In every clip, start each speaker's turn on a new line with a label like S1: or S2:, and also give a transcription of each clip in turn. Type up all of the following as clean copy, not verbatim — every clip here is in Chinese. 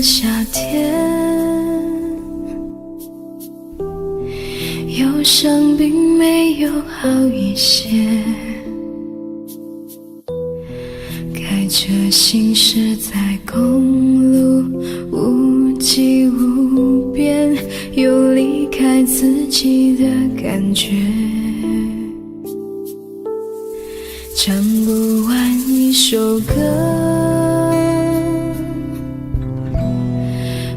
S1: 夏天，忧伤并没有好一些，开车行驶在公路，无际无边，有离开自己的感觉，唱不完一首歌，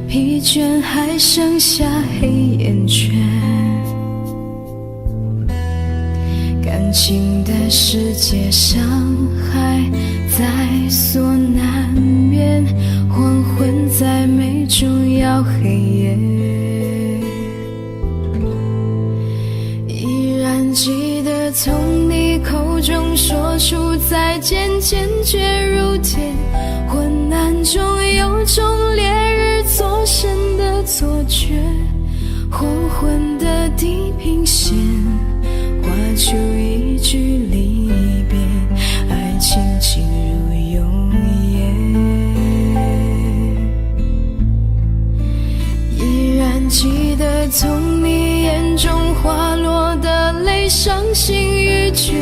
S1: 疲倦还剩下黑眼圈，感情的世界伤害在所难免，黄昏再美终要黑夜，依然记得从你口中说出再见，坚决如铁，昏暗中有种烈日灼身的错觉，黄昏的地平线画出一句离别，爱情进入永夜，依然记得从你眼中滑落的泪，伤心欲绝，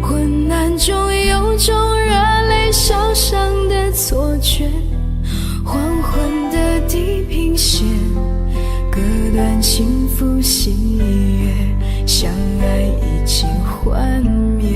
S1: 昏暗中有种热泪烧伤的错觉，黄昏的地平线割断幸福喜悦，相爱已经幻灭。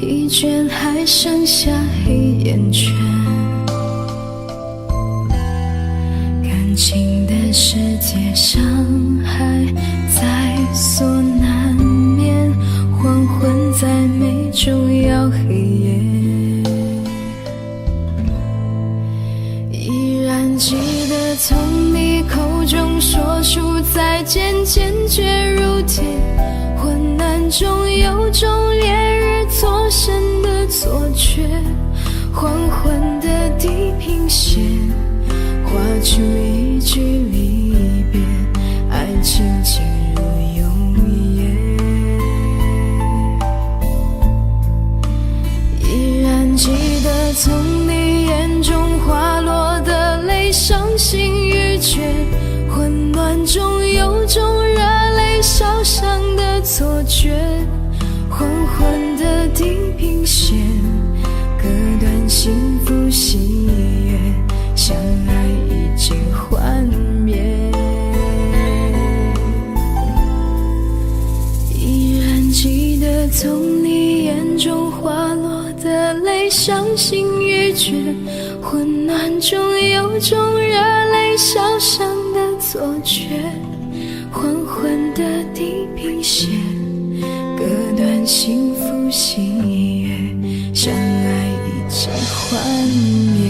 S1: 疲倦还剩下黑眼圈，感情的世界伤害在所难免，黄昏再美终要黑夜，依然记得从你口中说出再见，坚决如铁，昏暗中有种烈日灼身的错觉，黄昏的地平线画出一句离别，爱情进入永夜，依然记得从你眼中滑落的泪，伤心欲绝，混乱中有种热泪烧伤的错觉，黄昏的地平线割断幸福喜悦，相爱已经幻灭，依然记得从你眼中滑落的泪，伤心欲绝，混乱中有种热泪烧伤的错觉，黄昏的地平线割断幸福喜悦，相爱已经幻灭。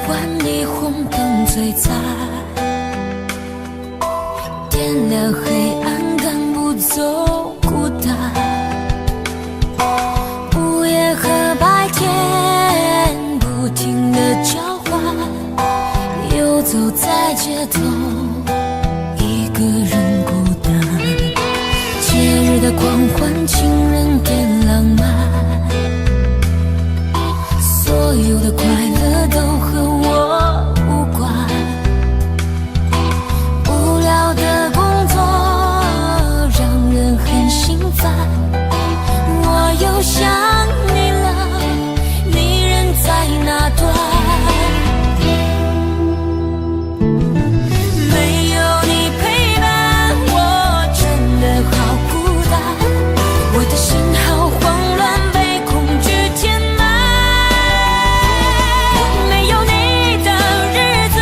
S1: 晚霓虹灯璀璨，点亮黑暗，赶不走孤单。午夜和白天不停地交换，游走在街头，一个人孤单。节日的狂欢，情人变浪漫，所有的快乐都和我无关。无聊的工作让人很心烦，我又想你了，你人在哪端？没有你陪伴，我真的好孤单，我的心好慌乱，被恐惧填满。没有你的日子，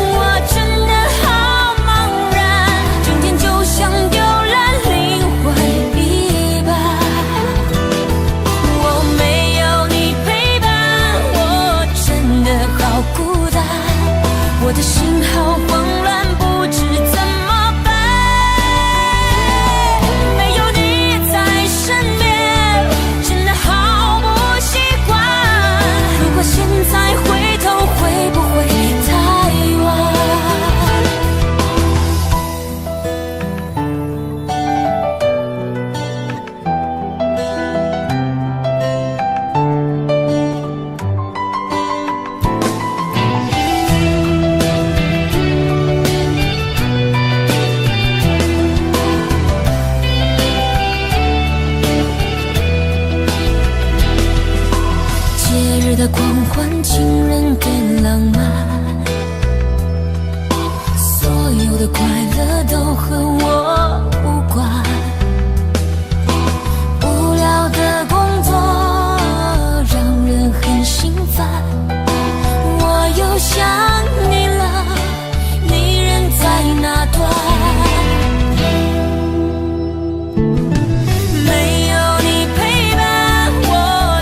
S1: 我真的好茫然，整天就像丢了灵魂一般。我没有你陪伴，我真的好孤单，我的心好慌乱，不知怎么办。没有你在身边，真的好不习惯。如果现在回头，会不会太晚？节日的狂欢，情人更浪漫，所有的快乐都和我无关。无聊的工作让人很心烦，我又想你了，你人在哪端？没有你陪伴，我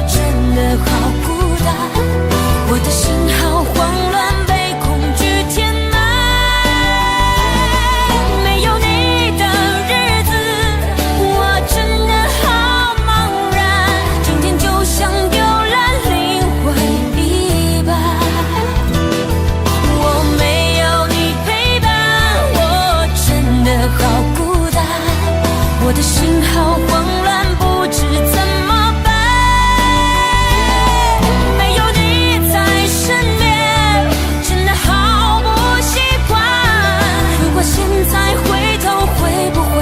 S1: 真的好孤单，我的心好慌乱，被恐惧填满。没有你的日子，我真的好茫然，整天就像丢了灵魂一般。我没有你陪伴，我真的好孤单，我的心好慌乱，不知怎么办。没有你在身边，真的好不习惯。如果现在回头，会不会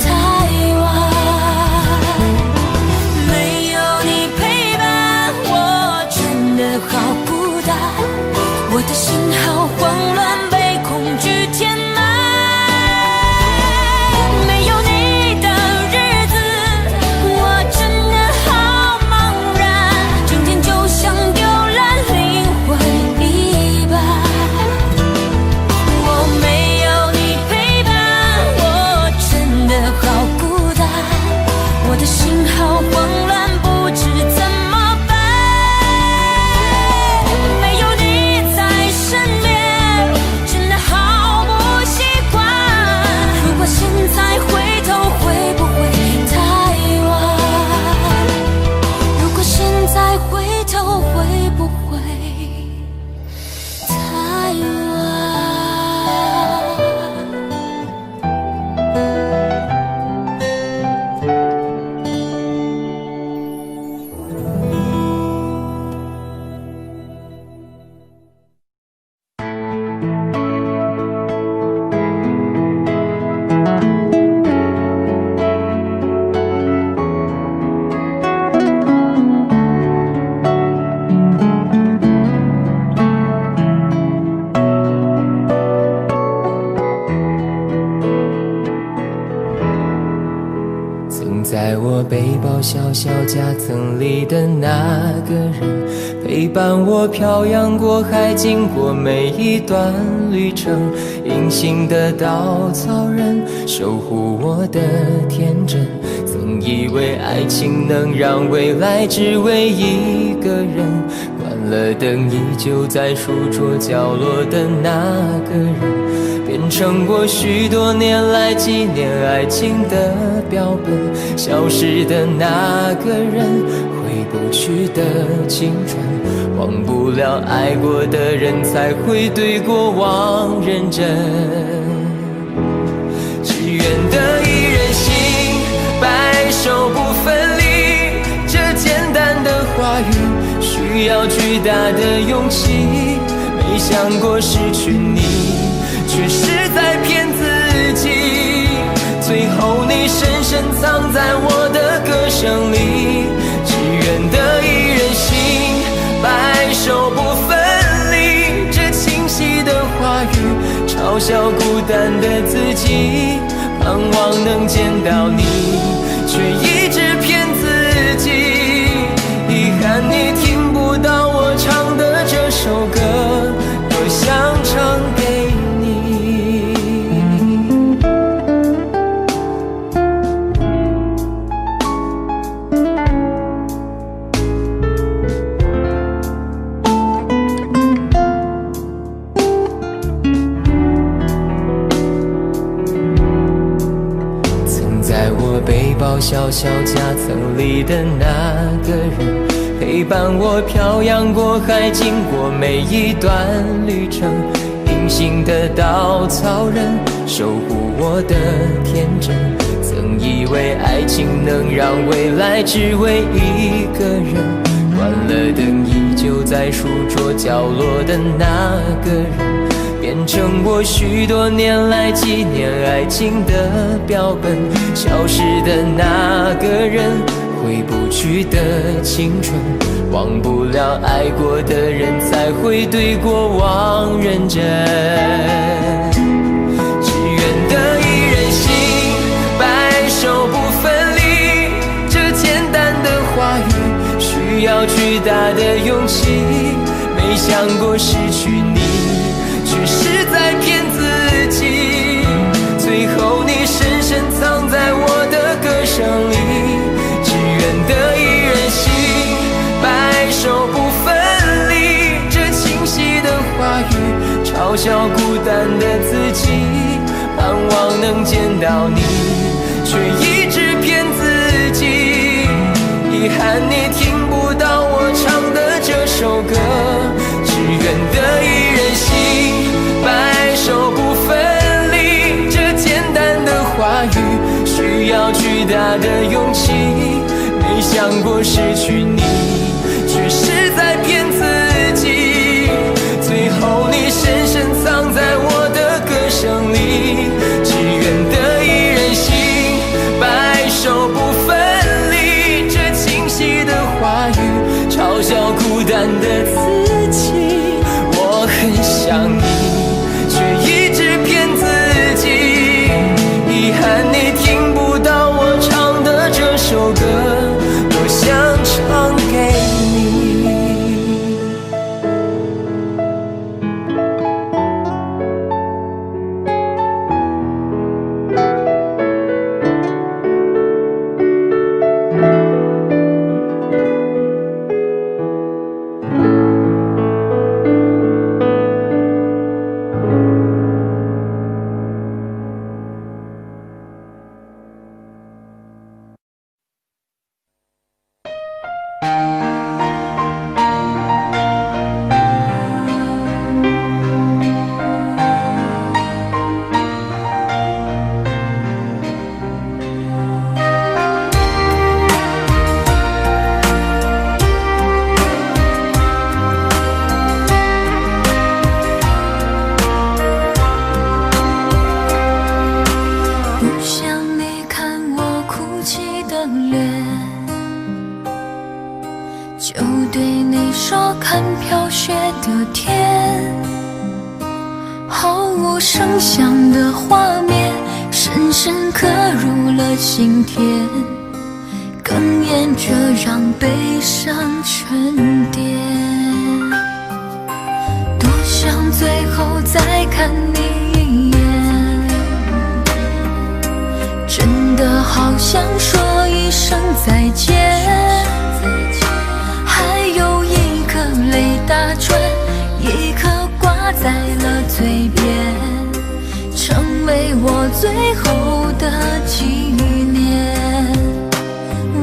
S1: 太晚？没有你陪伴，我真的好孤单，我的心好慌乱，被恐惧填满。没有你的日子，我真的好茫然，整天就像丢了灵魂一般。我没有你陪伴，我真的好孤单，我的心好慌乱，不知怎么办。没有你在身边，真的好不习惯。如果现在回头，会不会太晚？如果现在回头，会不会太晚？
S2: 曾在我背包小小夹层里的那个人，陪伴我漂洋过海，经过每一段旅程。隐形的稻草人，守护我的天真。曾以为爱情能让未来只为一个人，了灯，依旧在书桌角落的那个人，变成我许多年来纪念爱情的标本。消失的那个人，回不去的青春，忘不了爱过的人，才会对过往认真。只愿得一人心，白首不分离，这简单的话语需要巨大的勇气。没想过失去你，却是在骗自己。最后你深深藏在我的歌声里，只愿得一人心，白首不分离。这清晰的话语嘲笑孤单的自己，盼望能见到你，却一直骗自己。遗憾你听不到我唱的这首歌，多想唱给你。曾在我背包小小夹层里的那个人，陪伴我漂洋过海，经过每一段旅程。隐形的稻草人，守护我的天真。曾以为爱情能让未来只为一个人，关了灯，依旧在书桌角落的那个人，变成我许多年来纪念爱情的标本。消失的那个人，回不去的青春，忘不了爱过的人，才会对过往认真。只愿得一人心，白首不分离。这简单的话语需要巨大的勇气。没想过失去你，却是在骗自己。最后你深深藏在我的歌声里，只愿得一人心，白首不分离。这清晰的话语嘲笑孤单的自己，盼望能见到你，却一直骗自己。遗憾你听不到我唱的这首歌，只愿得一人心，白首不分离。这简单的话语需要巨大的勇气。没想过失去你，却是在骗自己。最后你深深藏在我的歌声里，只愿得一人心，白首不分离。这清晰的话语嘲笑孤单的自己。我很想你，却一直骗自己。遗憾你听不到我唱的这首歌，我想唱给你。
S1: 声响的画面深深刻入了心田，哽咽着让悲伤沉淀。多想最后再看你一眼，真的好想说一声再见，还有一颗泪泪打转，一颗挂在了嘴边，成为我最后的纪念。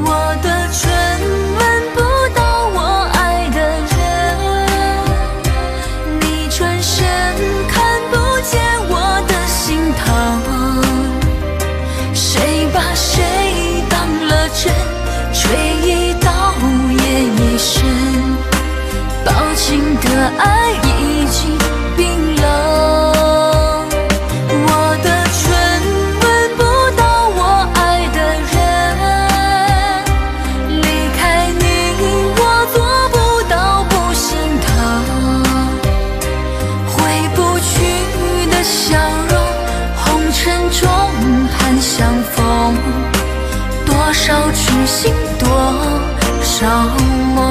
S1: 我的唇吻不到我爱的人，你转身看不见我的心疼，谁把谁当了真，吹一刀也一生，薄情的爱已经冰冷。我的唇吻不到我爱的人，离开你我做不到不心疼，回不去的笑容，红尘中盼相逢，多少痴心多少梦。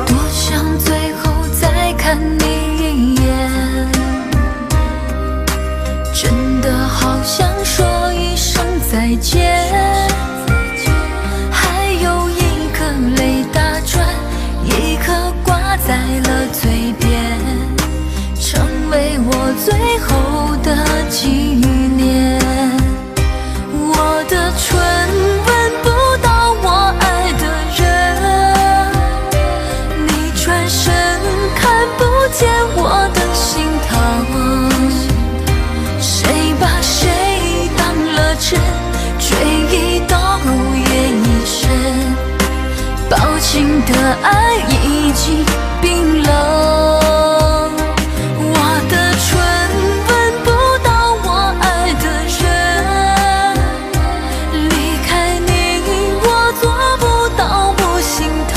S1: 多想最后再看你一眼，真的好想说一声再见，还有一颗泪打转，一颗挂在了嘴边，成为我最后的纪念。我的唇吻不到我爱的人，你转身看不见我的心疼，谁把谁当了真，吹一刀也一生，薄情的爱已经冰冷。我的唇吻不到我爱的人，离开你我做不到不心疼，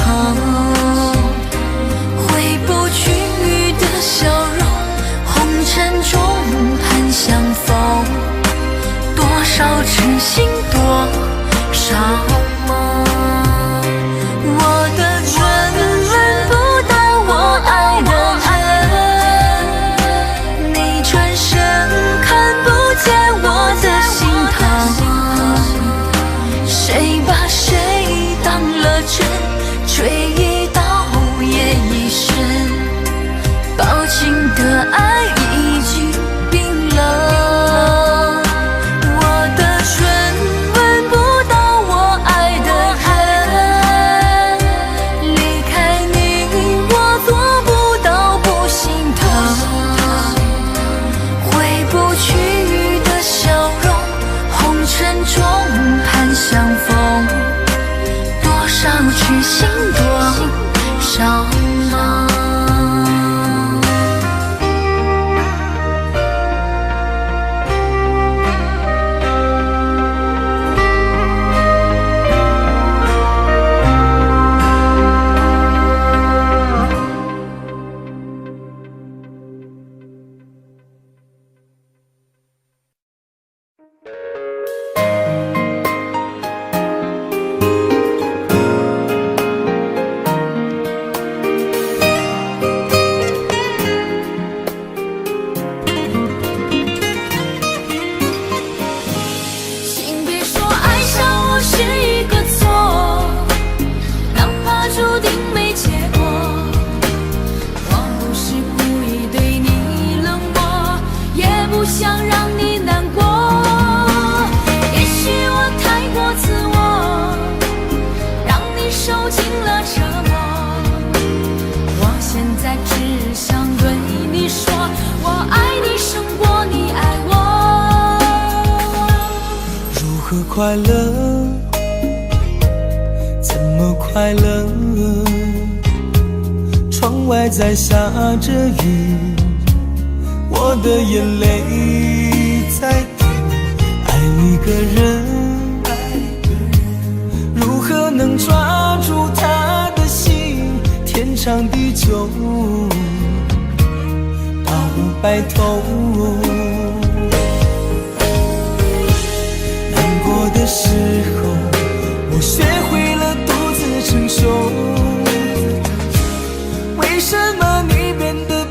S1: 回不去的笑容，红尘中盼相逢，多少痴心多少梦。我的唇吻不到我爱的人，你转身看不见我的心疼，谁把谁当了真，吹一刀也一生，薄情的爱已经冰冷。我的唇吻不到我爱的人，离开你我做不到不心疼，回不去的笑容，红尘中盼相逢，多少痴心多少梦。请别说爱上我是一个错，哪怕注定没结果。我不是故意对你冷漠，也不想让你难过。也许我太过自我，让你受尽了折磨。我现在只想对你说，我爱你胜过你爱我。
S2: 如何快乐？怎么快乐？窗外在下着雨，我的眼泪在滴。爱一个人，如何能抓住他的心？天长地久，到白头。过的时候，我学会了独自承受。为什么你变得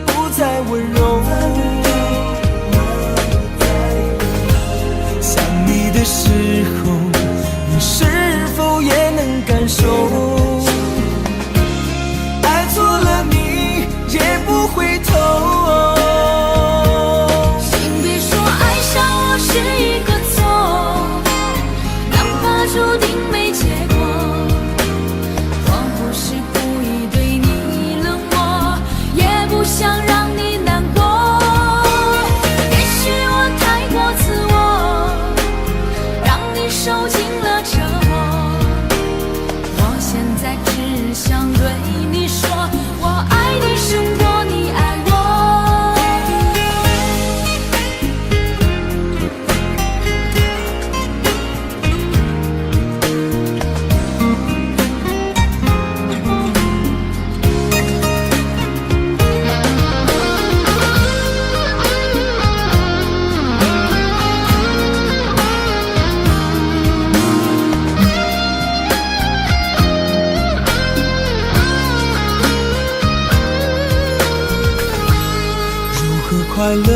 S3: 快乐，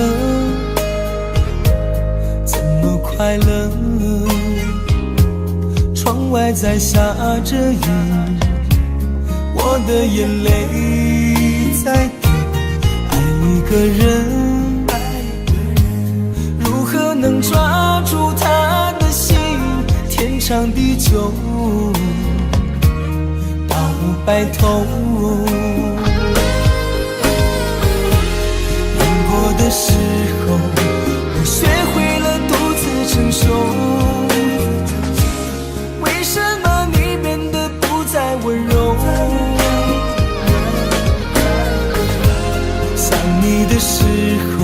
S3: 怎么快乐？窗外在下着雨，我的眼泪在滴。爱一个人，如何能抓住他的心？天长地久，到白头。难过的时候，我学会了独自承受。为什么你变得不再温柔？想你的时候，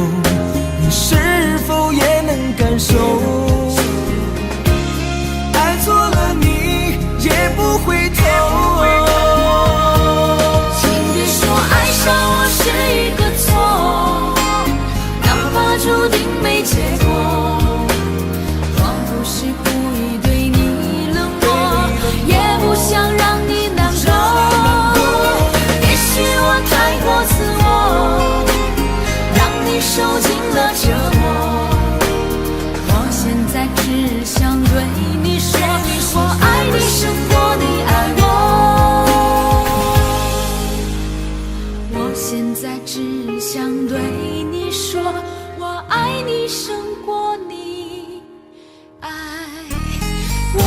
S3: 你是否也能感受？爱错了你也不回头。
S1: 请别说爱上我是一个错，哪怕注定没结果。我不是故意对你冷漠，也不想让你难过。也许我太过自我，让你受尽了折磨。我现在只想对你说，我爱你胜过你爱我。我现在只想对你说，我爱你胜过你爱我。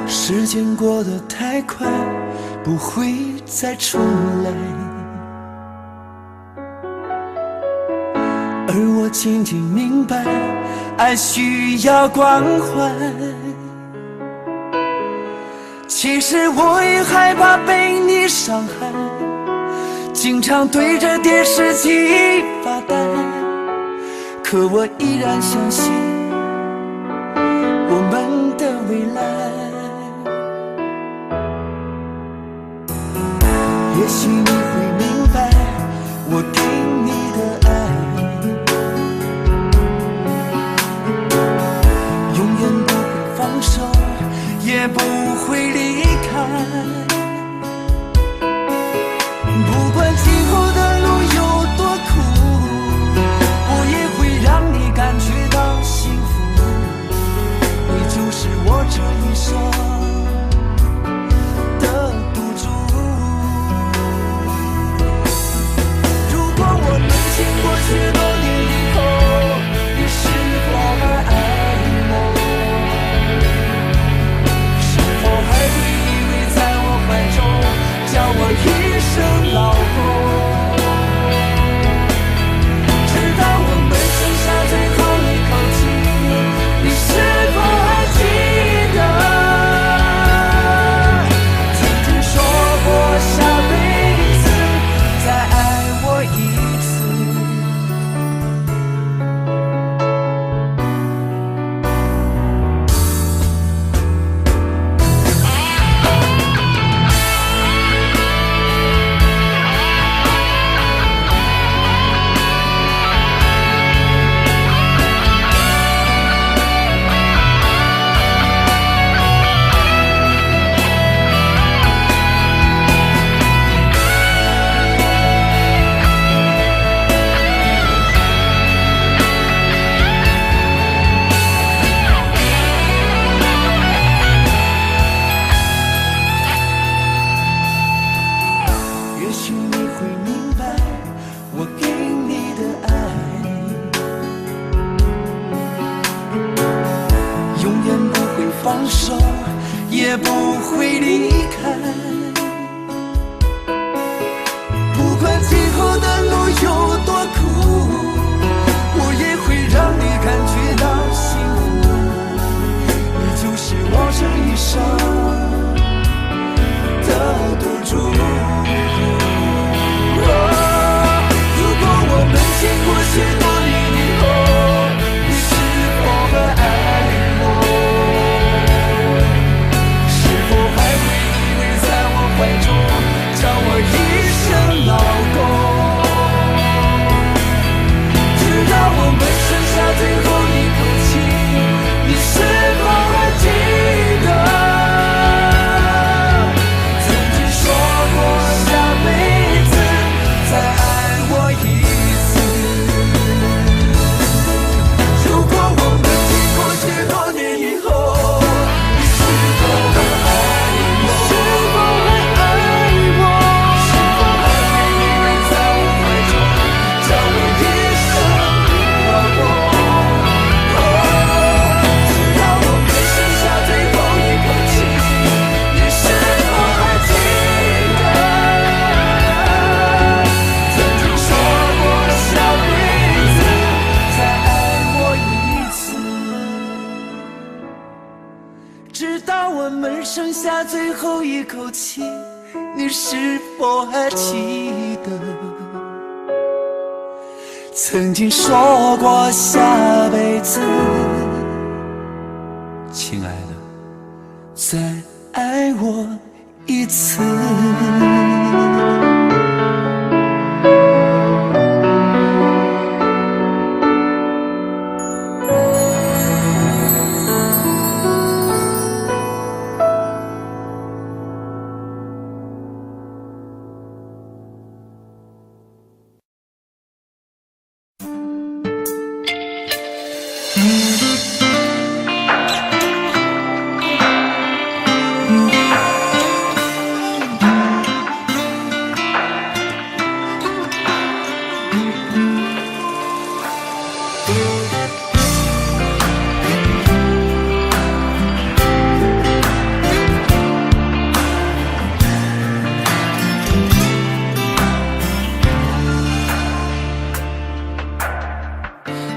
S3: 时间过得太快，不会再重来。而我渐渐明白，爱需要关怀。其实我也害怕被你伤害，经常对着电视机发呆。可我依然相信我们的未来。也许你会明白我对你的爱，永远不会放手，也不会离开。不管今后的路有多苦，我也会让你感觉到幸福。你就是我这一生经过许多年以后，你是否还爱我？是否还会依偎在我手，也不会离开。不管今后的路有多苦，我也会让你感觉到幸福。你就是我这一生的赌注。如果我们经过许多年以后，你是否还爱我？是否还会依偎在我怀中，叫我一声老公？直到我们剩下最后一口气，你是否还记得曾经说过下辈子再爱我一次？如果我们经过许多年以后，你是否还爱我？是否还爱我？是否还会依偎在我怀中，叫我一声老公？直到我们剩下最后一口气，你是否还记得曾经说过下辈子再爱我一次？直到我们剩下最后一口气，你是否还记得曾经说过下辈子，亲爱的，再爱我一次？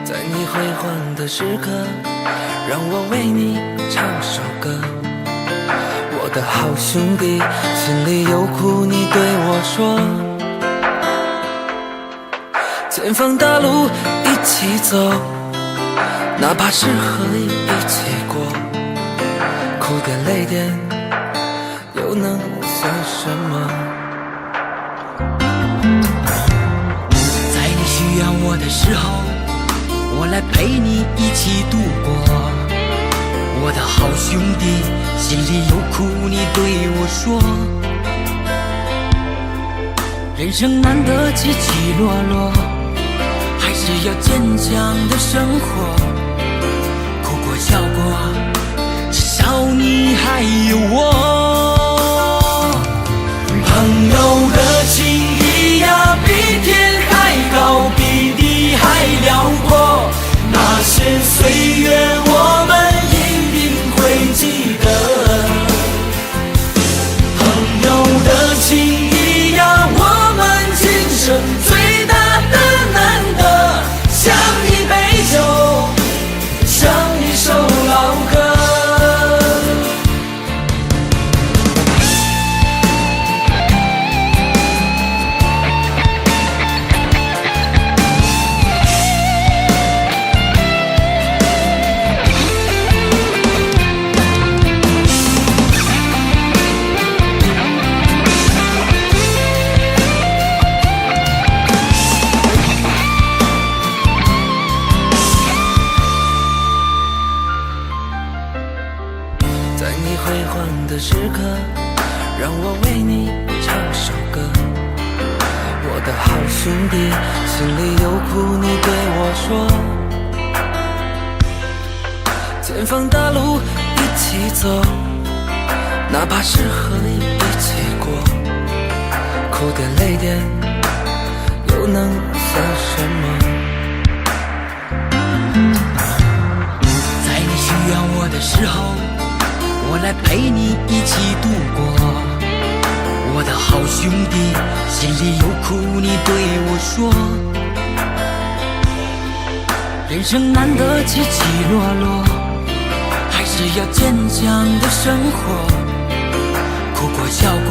S2: 在你辉煌的时刻，让我为你唱首歌。我的好兄弟，心里有苦你对我说。前方大路一起走，哪怕是河一起过，哭点累点又能算什么？
S4: 在你需要我的时候，我来陪你一起度过。我的好兄弟，心里有苦你对我说。人生难得起起落落，还是要坚强的生活。哭过笑过，至少你还有我。朋友的情谊呀，比天还高，比地还辽阔。那些岁月我们一定会记得。朋友的情谊呀，我们今生最大的难得。像一杯酒，像一首老歌。时刻，让我为你唱首歌。我的好兄弟，心里有苦你对我说。前方大路一起走，哪怕是河一起过，哭点累点又能算什么？在你需要我的时候，我来陪你一起度过。我的好兄弟，心里有苦你对我说。人生难得起起落落，还是要坚强的生活。哭过笑过，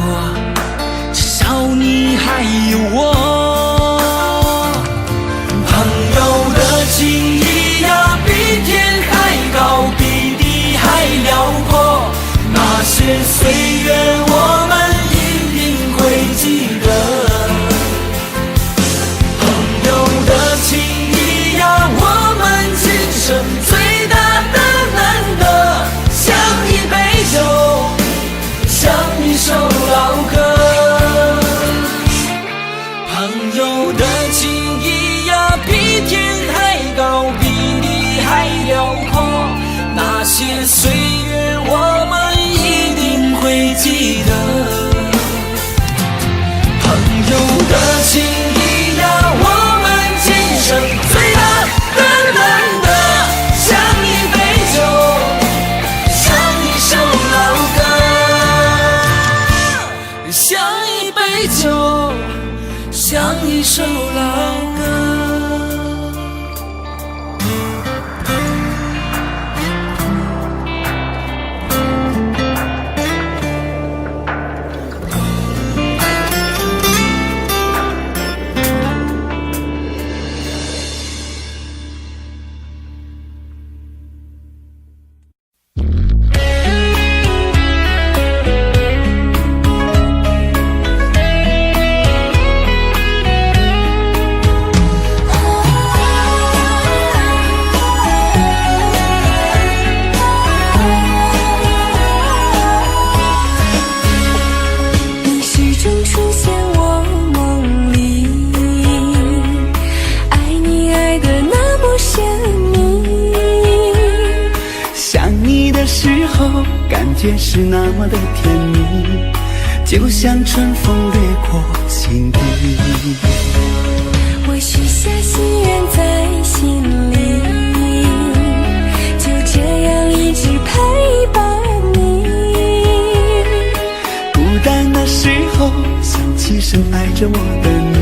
S4: 至少你还有我。
S3: 朋友的情谊呀，比天还高，比地还辽阔。那些岁月我们一定会记得。朋友的情谊呀，我们今生最大的难得。像一杯酒，像一首老歌。朋友的情谊呀，比天还高，比地还辽阔。那些岁月我们一定会记得。朋友的情谊呀，我们今生最大的难得。像一杯酒，像一首老歌。像一杯酒，像一首老歌。
S5: 感觉是那么的甜蜜，就像春风掠过心底。
S1: 我许下心愿在心里，就这样一直陪伴你。
S5: 孤单的时候想起深爱着我的你，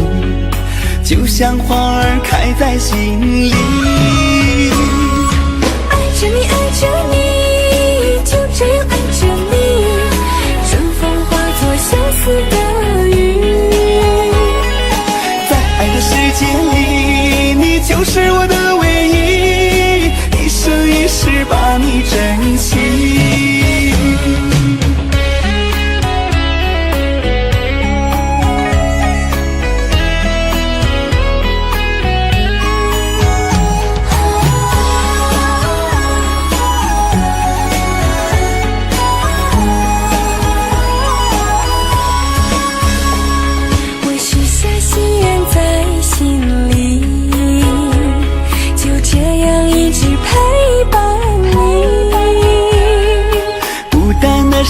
S5: 就像花儿开在心里。
S1: 爱着你，爱着你，就这样爱着你，春风化作相思的雨。
S5: 在爱的世界里，你就是我的唯一，一生一世把你珍惜。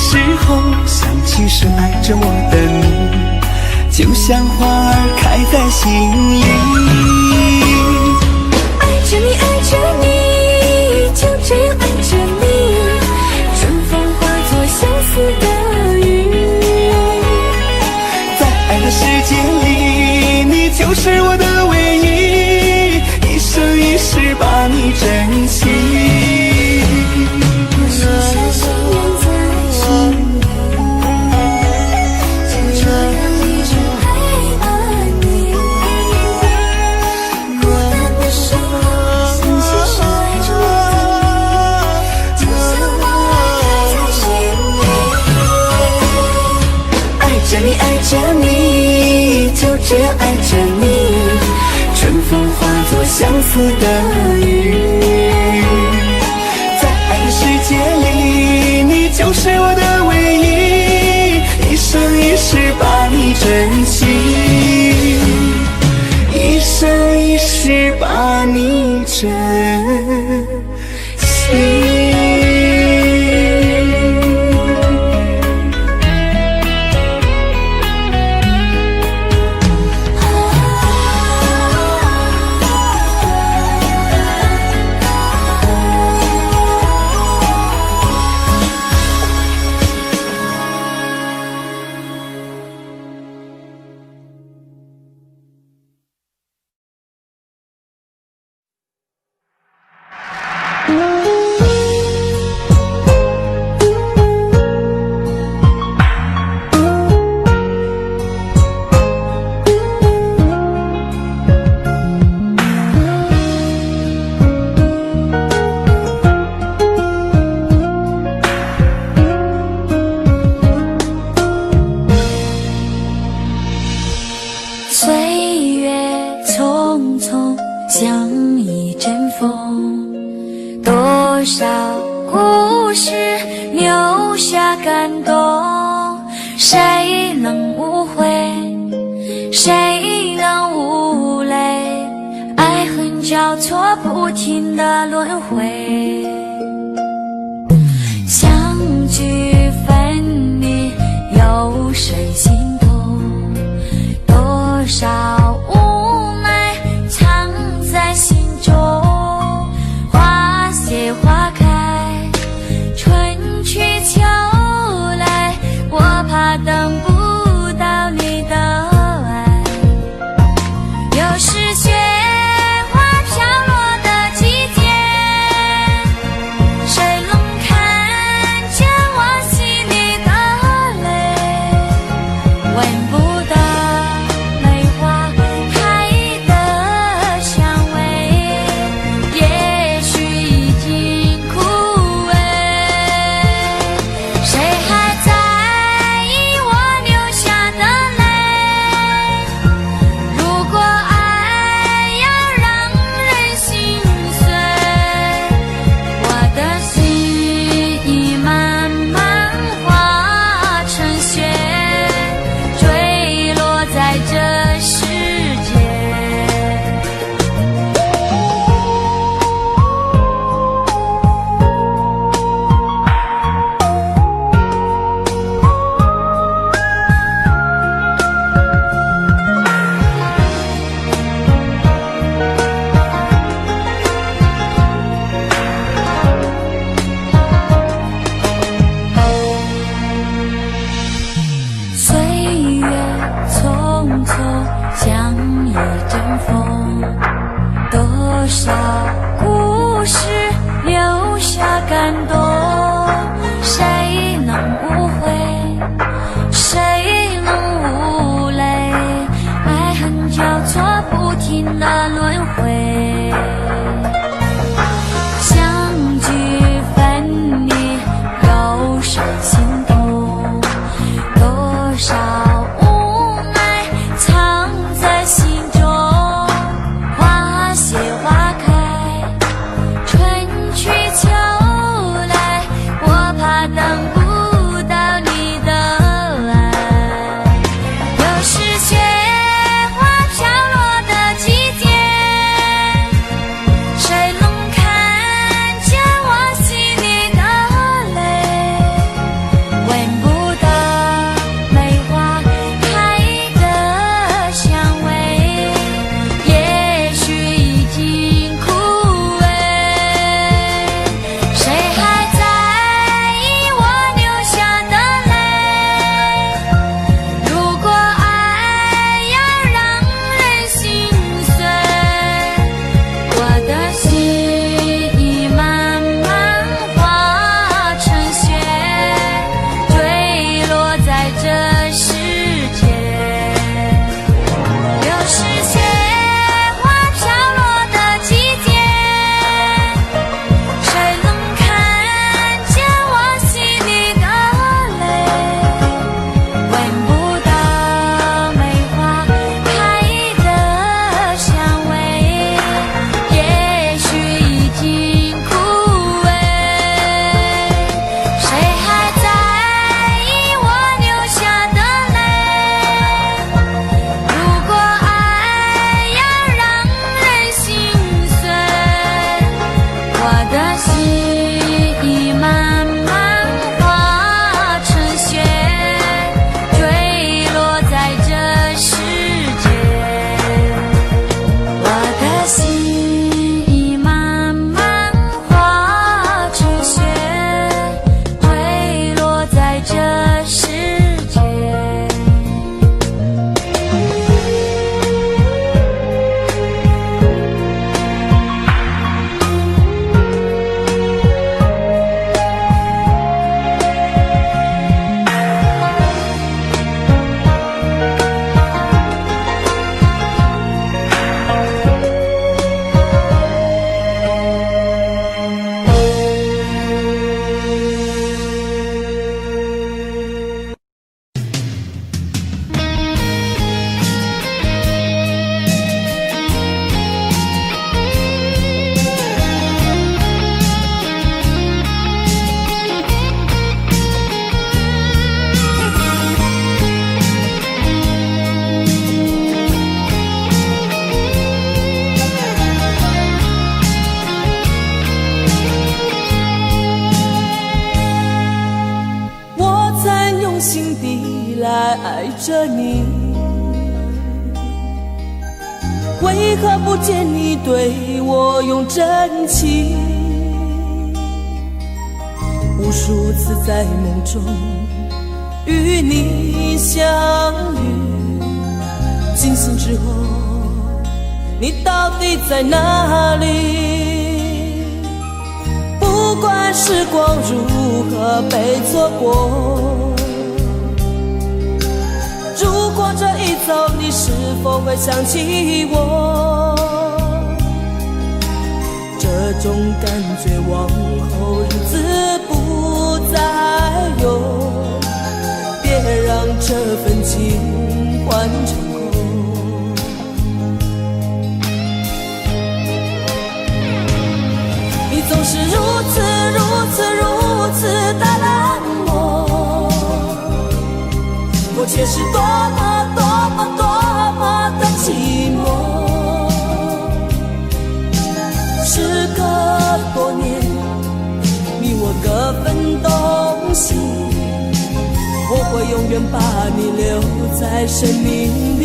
S5: 时候想起深爱着我的你，就像花儿开在心里。
S1: 爱着你，爱着你，就这样爱着你，春风化作相思的雨。
S5: 在爱的世界里，你就是我的唯一，一生一世把你珍惜。
S6: 少故事留下感动，谁能无悔，谁能无泪，爱恨交错不停的轮回，相聚分离有谁心痛，多少无奈藏在心中，花谢花开，春去秋来，我怕等不到你的爱。又是雪花飘落的季节，
S7: 来爱着你，为何不见你对我用真情？无数次在梦中与你相遇，惊醒之后你到底在哪里？不管时光如何被错过，如果这一走你是否会想起我？这种感觉往后日子不再有，别让这份情换成空。你总是如此的冷漠，我却是多么的寂寞。时隔多年，你我各分东西，我会永远把你留在生命里。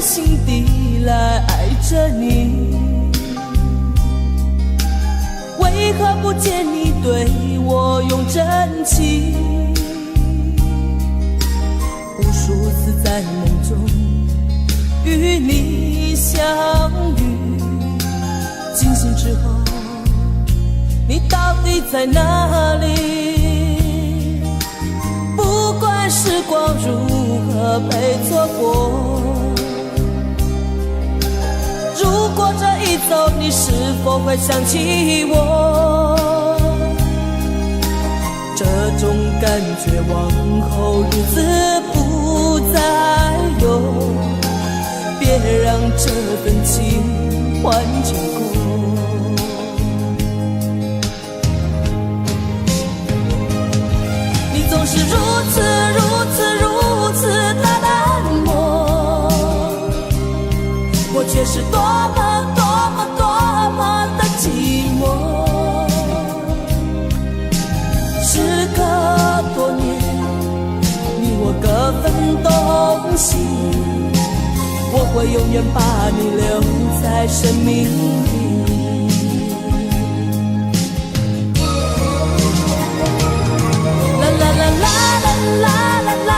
S7: 心底来爱着你，为何不见你对我用真情？无数次在梦中与你相遇，惊醒之后你到底在哪里？不管时光如何被错过，如果这一走你是否会想起我？这种感觉往后日子不再有，别让这份情换成空。你总是如此的冷漠，我却是多么的寂寞。时隔多年，你我各分东西，我会永远把你留在生命里。啦啦啦啦啦啦啦啦。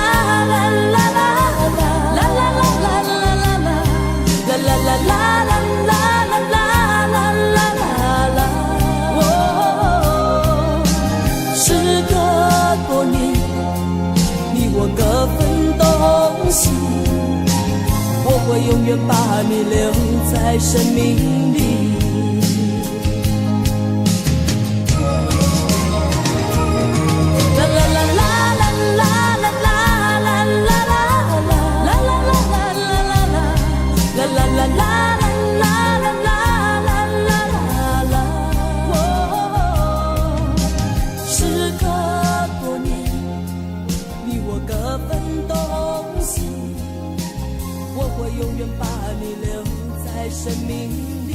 S7: 我会永远把你留在生命里。啦啦啦啦啦啦啦啦啦啦啦啦啦啦啦啦时隔多年，你我各分东西，我会永远把你留在生命里。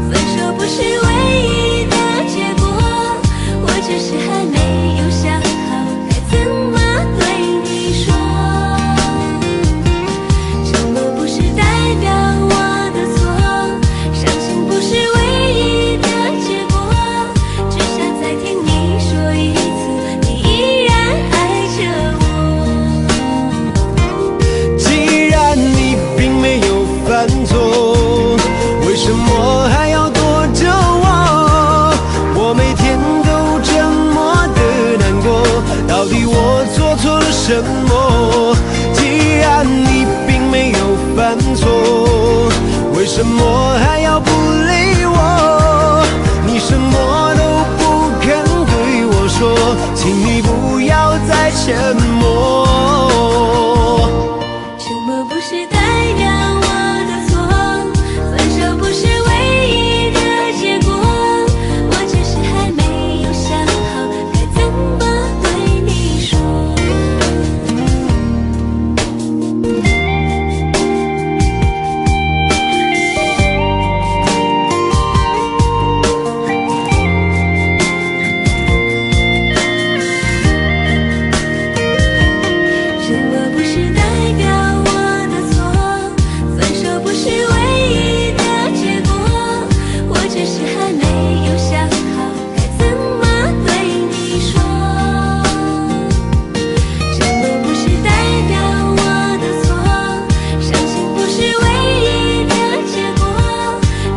S6: 分手不是唯一的结果，
S3: 什么还要不理我？你什么都不肯对我说，请你不要再沉默。
S6: 沉默不是代表我的错，分手不是唯一的结果，我只是还没有想好该怎么对你说。沉默不是代表我的错，分手不是唯一的结果，我只是还没有想好该怎么对你说。沉默不是代表我的错，伤心不是唯一的结果，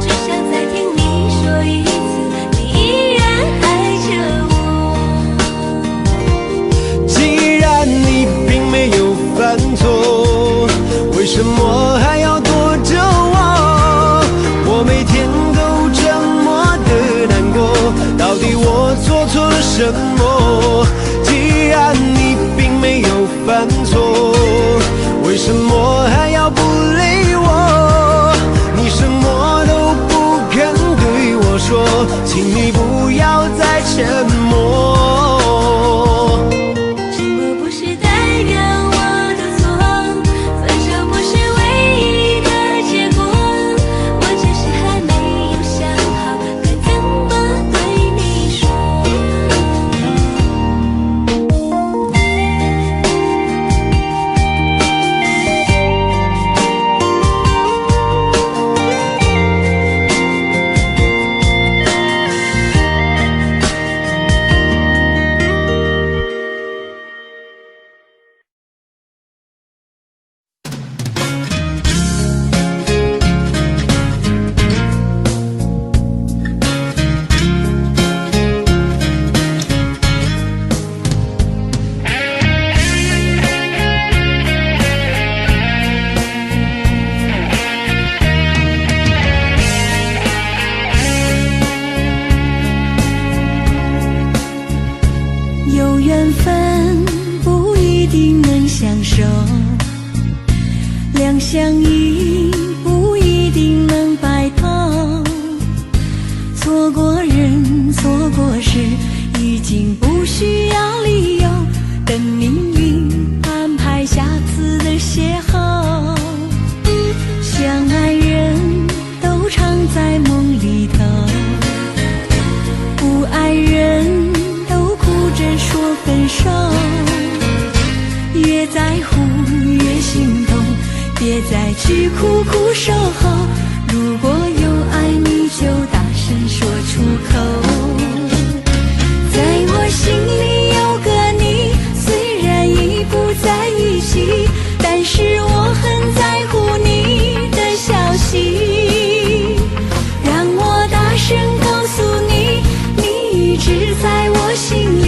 S6: 只想再听你说一次，你依然爱着我。
S3: 既然你并没有犯错，为什么还要躲着我？我每天都这么的难过，到底我做错了什么？既然你并没有犯错，为什么还要不理我？你什么都不肯对我说，请你不要再沉默。
S6: 沉默不是代表我的错，分手不是唯一的结果，我只是还没有想好该怎么对你说。
S8: 有缘分不一定能相守，两相依不一定能白头。错过人，错过事，已经不需要理由，等命运安排下次的邂逅。相爱人都常在梦里头，不爱人说分手，越在乎越心痛，别再去苦苦守候。如果有爱你就大声说出口。在我心里有个你，虽然已不在一起，但是我很在乎你的消息。让我大声告诉你，你一直在我心里，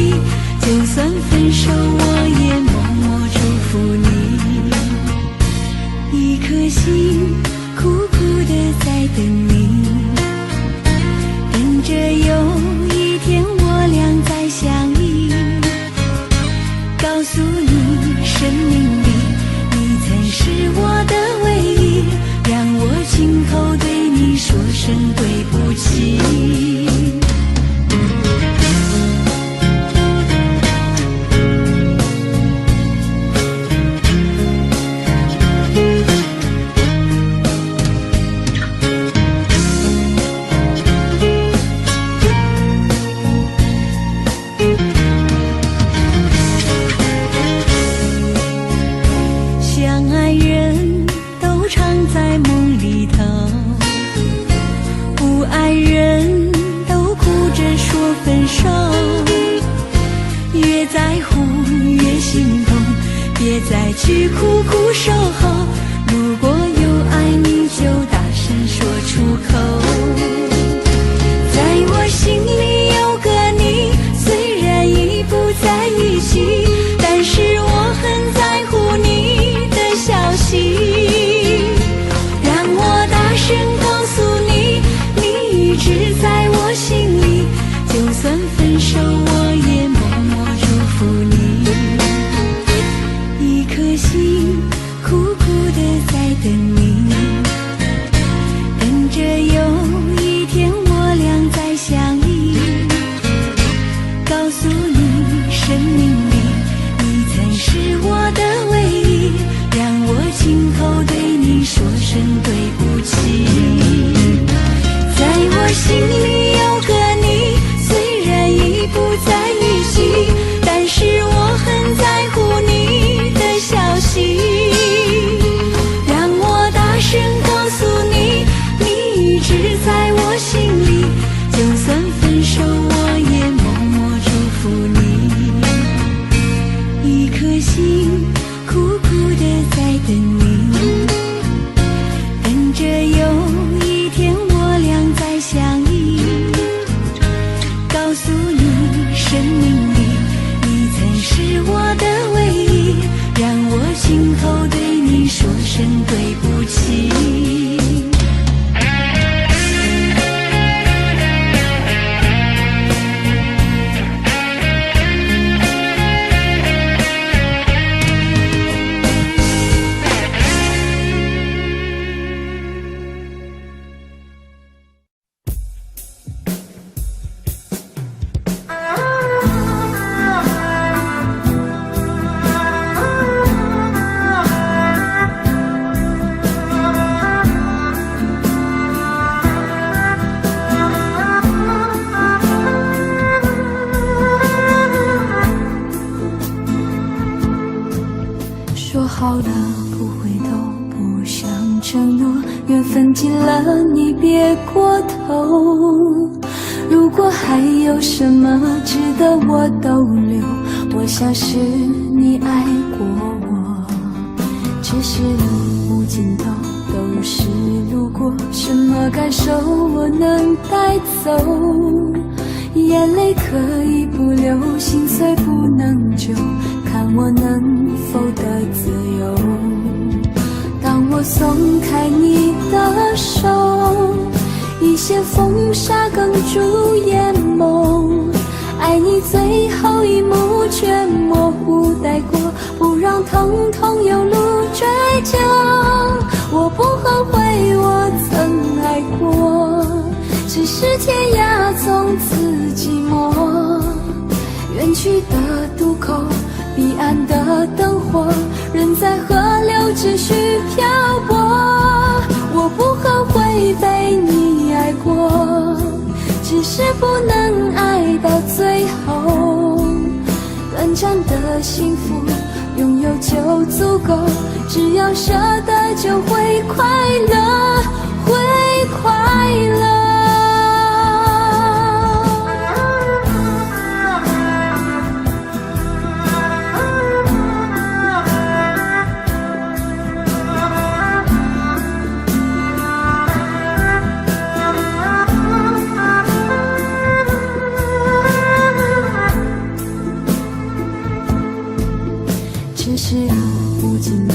S8: 就算分手我也默默祝福你。一颗心苦苦的在等你，等着有一天我俩再相依。告诉你，生命里你曾是我的唯一，让我亲口对你说声对不起。再去苦苦守候，如果有爱你就大声说出口。在我心里有个你，虽然已不在一起，但是我很在乎你的消息。让我大声看尽了你别过头。如果还有什么值得我逗留，我想是你爱过我。只是路无尽头，都是路过，什么感受我能带走？眼泪可以不流，心碎不能救，看我能否得自由。当我松开你的手，一线风沙哽住眼眸，爱你最后一幕却模糊带过，不让疼痛有路追究。我不后悔我曾爱过，只是天涯从此寂寞。远去的渡口，彼岸的灯火，人在河流只需漂泊。我不后悔被你爱过，只是不能爱到最后。短暂的幸福拥有就足够，只要舍得就会快乐，会快乐。只是路无尽头，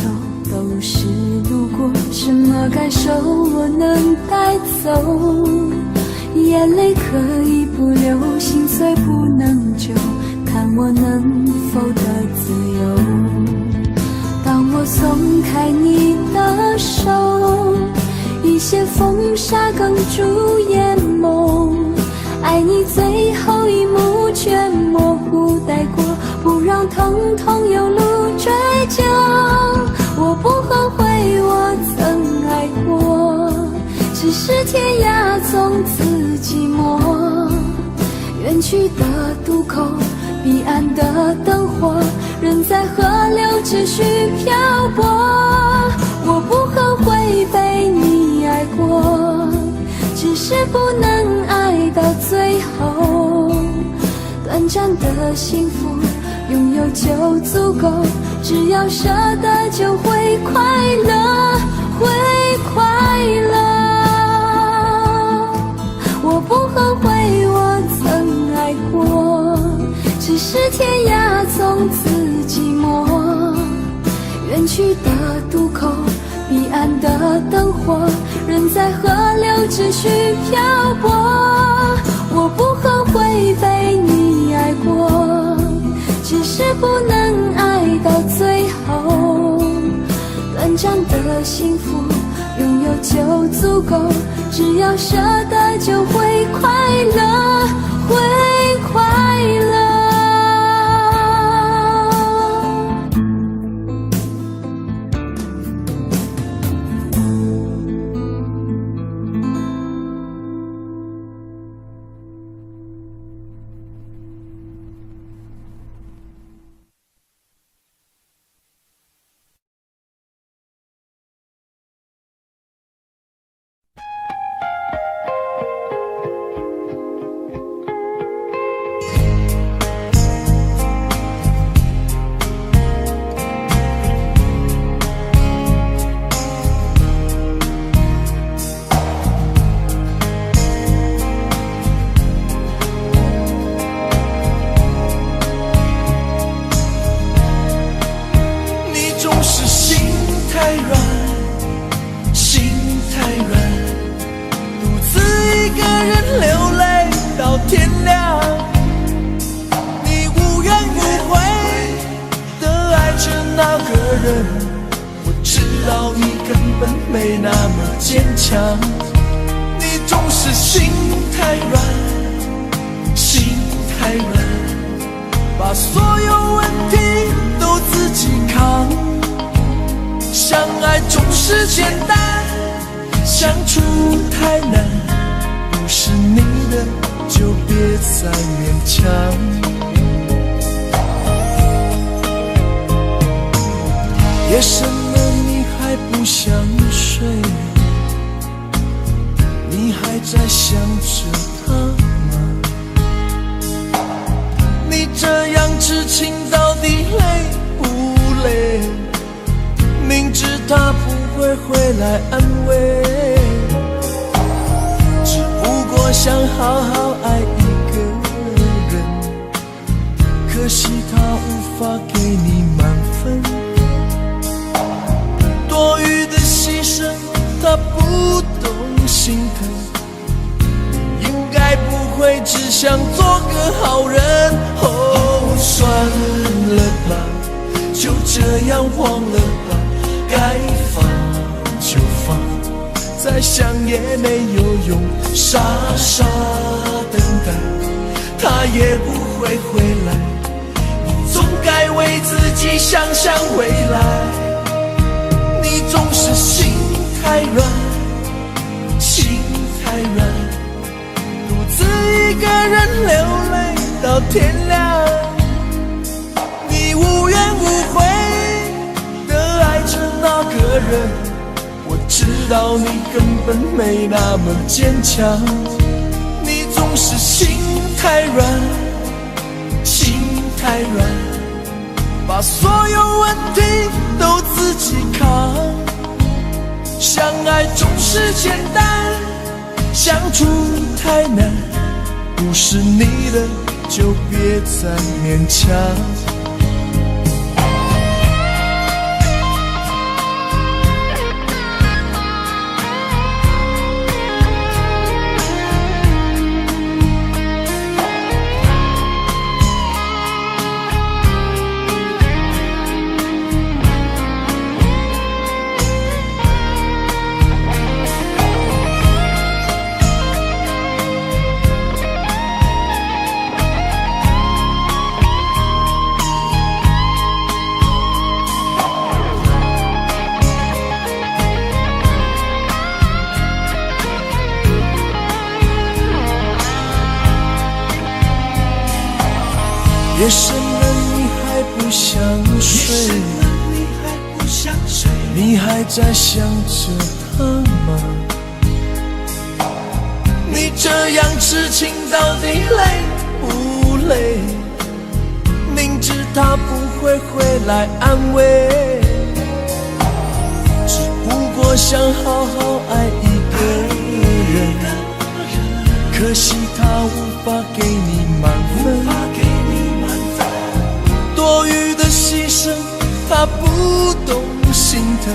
S8: 都是路过，什么感受我能带走？眼泪可以不流，心碎不能救，看我能否得自由。当我松开你的手，一线风沙哽住眼眸，爱你最后一幕却模糊带过，不让疼痛有路追究。我不后悔我曾爱过，只是天涯从此寂寞。远去的渡口，彼岸的灯火，人在河流只需漂泊。我不后悔被你爱过，只是不能爱到最后。短暂的幸福拥有就足够，只要舍得就会快乐，会快乐。我不后悔我曾爱过，只是天涯从此寂寞。远去的渡口，彼岸的灯火，人在河流只需漂泊。我不后悔被你爱过，只是不能爱到最后。短暂的幸福拥有就足够，只要舍得就会快乐，会快乐。
S3: 我知道你根本没那么坚强，你总是心太软，心太软，把所有问题都自己扛。相爱总是简单，相处太难，不是你的就别再勉强。夜深了你还不想睡，在想着他吗？你这样痴情到底累不累？明知他不会回来安慰，只不过想好好爱一个人，可惜他无法给你满分，多余的牺牲他不懂心疼，你应该不会只想做个好人。哦，算了吧，就这样忘了吧，该放就放，再想也没有用，傻傻等待，他也不会回来，你总该为自己想想未来。你总是心太软，心太软，独自一个人流泪到天亮，你无怨无悔地爱着那个人，我知道你根本没那么坚强，你总是心太软，心太软，把所有问题都自己扛，相爱总是简单，相处太难，不是你的就别再勉强。夜深了你还不想睡，你还在想着他吗？你这样痴情到底累不累？明知他不会回来安慰，只不过想好好爱一个人，可惜他无法给你满分，多余的牺牲他不懂心疼，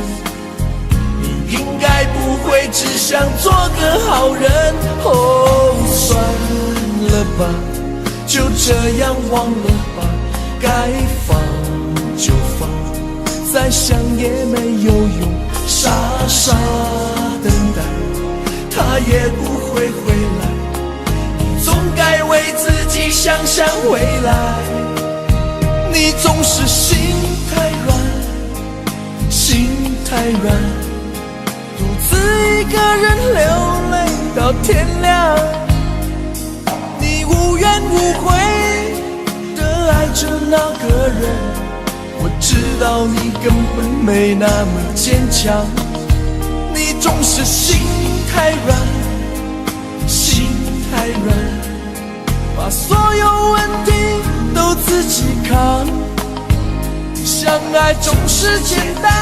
S3: 你应该不会只想做个好人。哦，算了吧，就这样忘了吧，该放就放，再想也没有用，傻傻等待，他也不会回来，你总该为自己想想未来。你总是心太软，心太软，独自一个人流泪到天亮，你无怨无悔地爱着那个人，我知道你根本没那么坚强，你总是心太软，心太软，把所有问题都自己扛，相爱总是简单，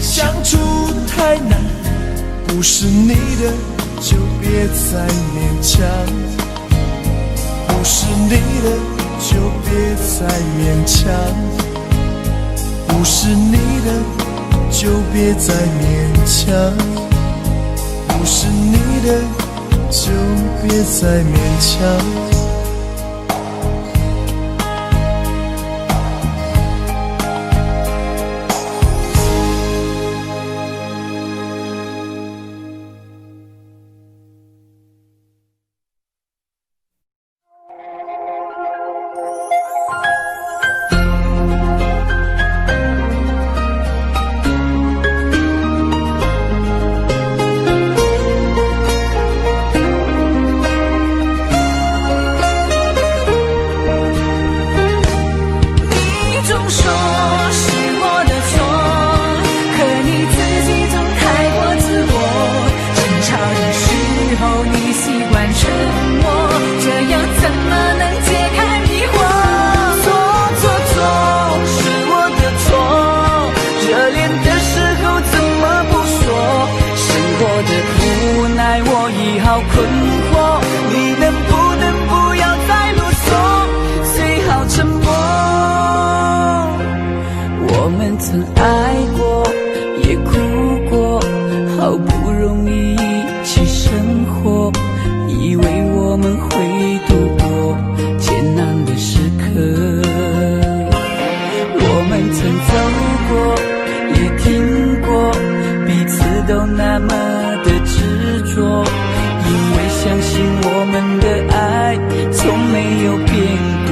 S3: 相处太难，不是你的就别再勉强，不是你的就别再勉强，不是你的就别再勉强，不是你的就别再勉强。
S4: 从没有变过。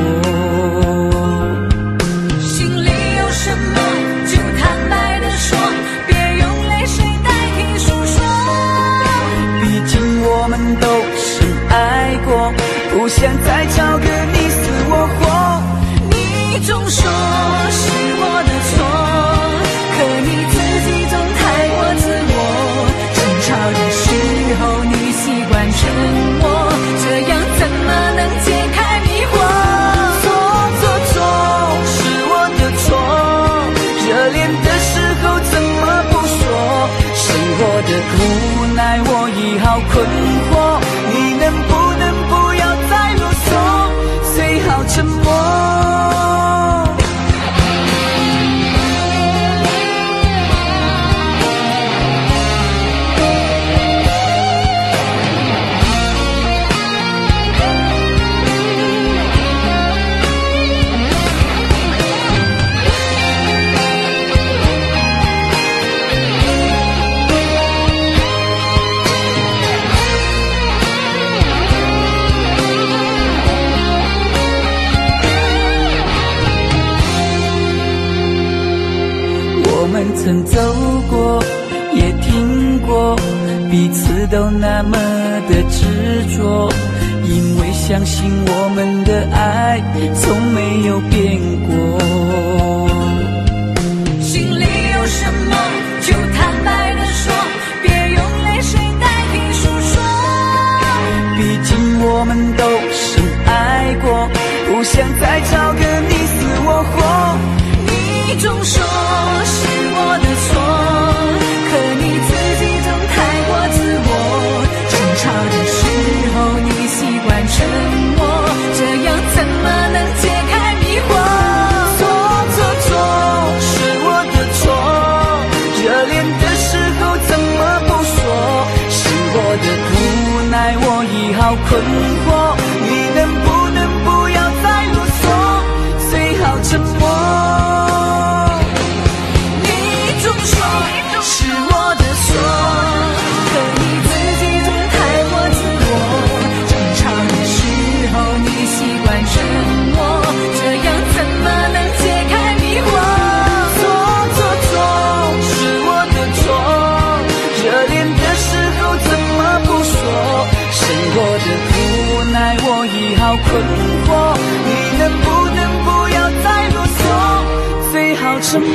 S6: 心里有什么就坦白地说，别用泪水代替诉说。
S4: 毕竟我们都深爱过，不想再找个你死我活。
S6: 你总说是我的错，可你自己总太过自我。争吵的时候你习惯沉默，这样怎么能解开迷惑？
S4: 错是我的错，热恋的时候怎么不说？生活的无奈我已好困惑，你能不能不要再啰嗦，最好沉默。我们曾走过，也听过，彼此都那么的执着，因为相信我们的爱从没有变过。
S6: 心里有什么就坦白地说，别用泪水代替诉说。
S4: 毕竟我们都深爱过，不想再找个你死我活。
S6: 你总说是我的错，可你自己总太过自我。争吵的时候你习惯沉默，这样怎么能解开迷惑？
S4: 错是我的错，热恋的时候怎么不说？生活的无奈我已好困惑，你能不能不要再啰嗦，最好沉默。
S6: 是我的错，可你自己总太过自我。争吵的时候你习惯沉默，这样怎么能解开迷惑？
S4: 错是我的错，热恋的时候怎么不说？生活的无奈我已好困惑，你能不能不要再啰嗦，最好沉默。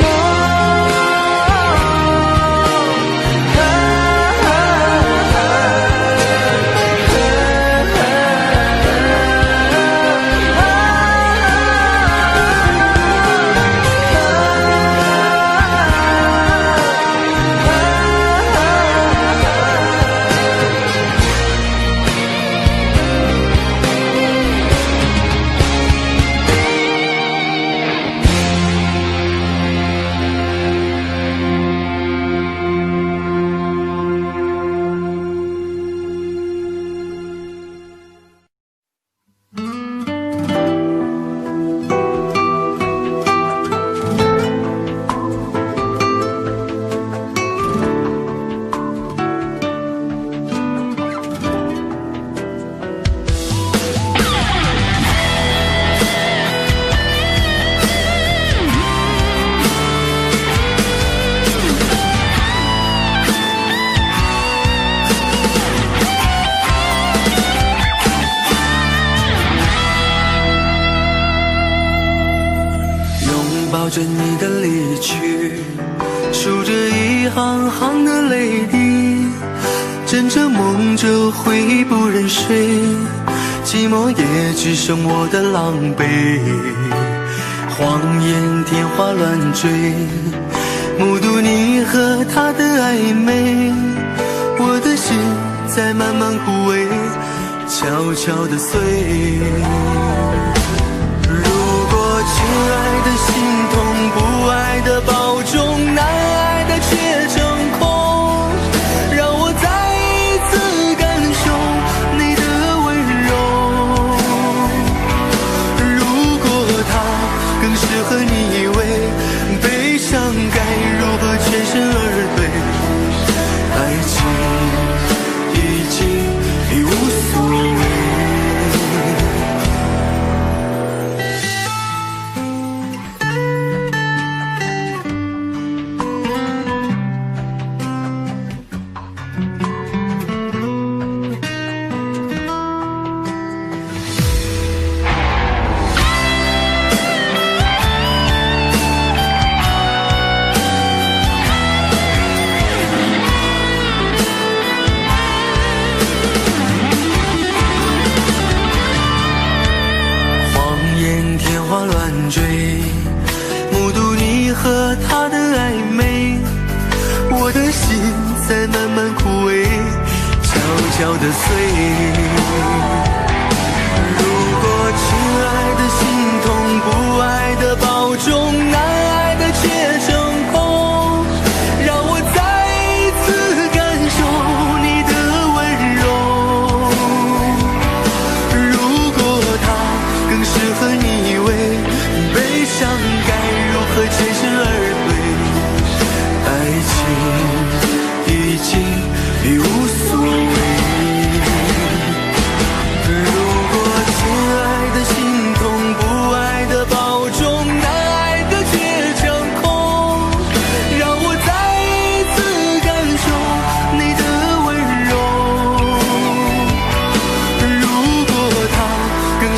S3: 抱着你的离去，数着一行行的泪滴，枕着梦着会不忍睡，寂寞也只剩我的狼狈。谎言天花乱坠，目睹你和他的暧昧，我的心在慢慢枯萎，悄悄地碎。亲爱的心痛，不爱的保重，难爱的却成空，让我再一次感受你的温柔。如果他更适合你以为，悲伤该如何全身而退？爱情已经已无所谓。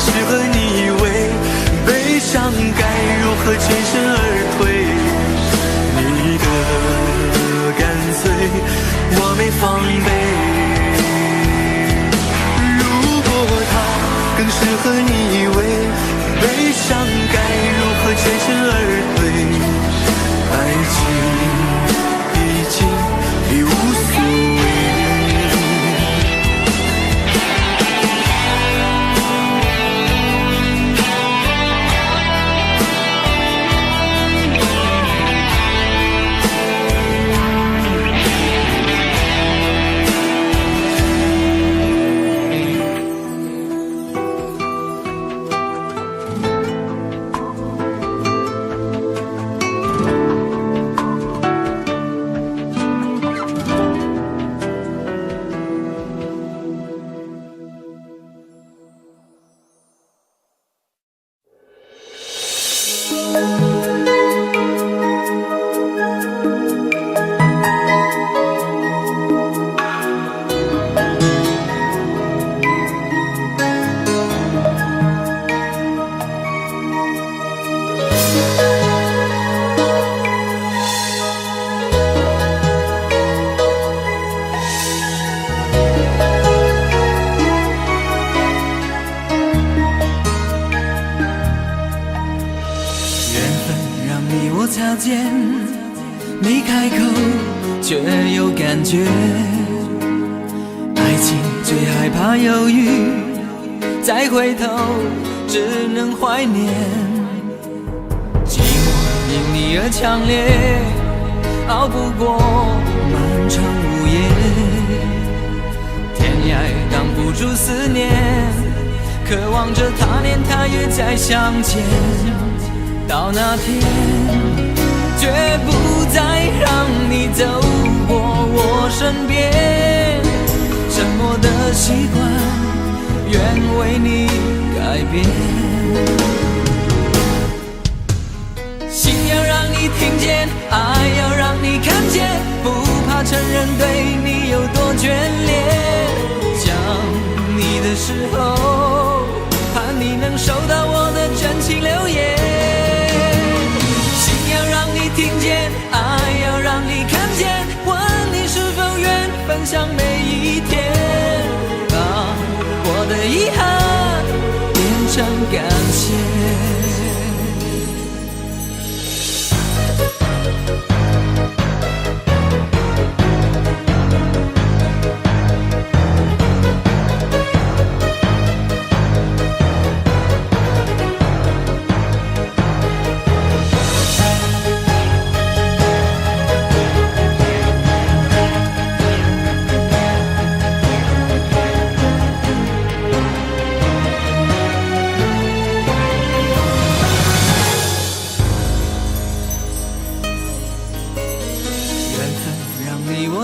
S5: 适合你依偎，悲伤该如何全身而退？你的干脆我没防备，如果它更适合你依偎，悲伤该如何全身而退？爱情已经已无所谓。
S3: 擦肩，没开口却有感觉。爱情最害怕犹豫，再回头只能怀念。寂寞因你而强烈，熬不过漫长午夜。天涯挡不住思念，渴望着他年他月再相见。到那天绝不再让你走过我身边，沉默的习惯愿为你改变。心要让你听见，爱要让你看见，不怕承认对你有多眷恋。想你的时候，盼你能收到我的真情留言。听见，爱要让你看见，问你是否愿分享每一天，把我的遗憾变成感谢。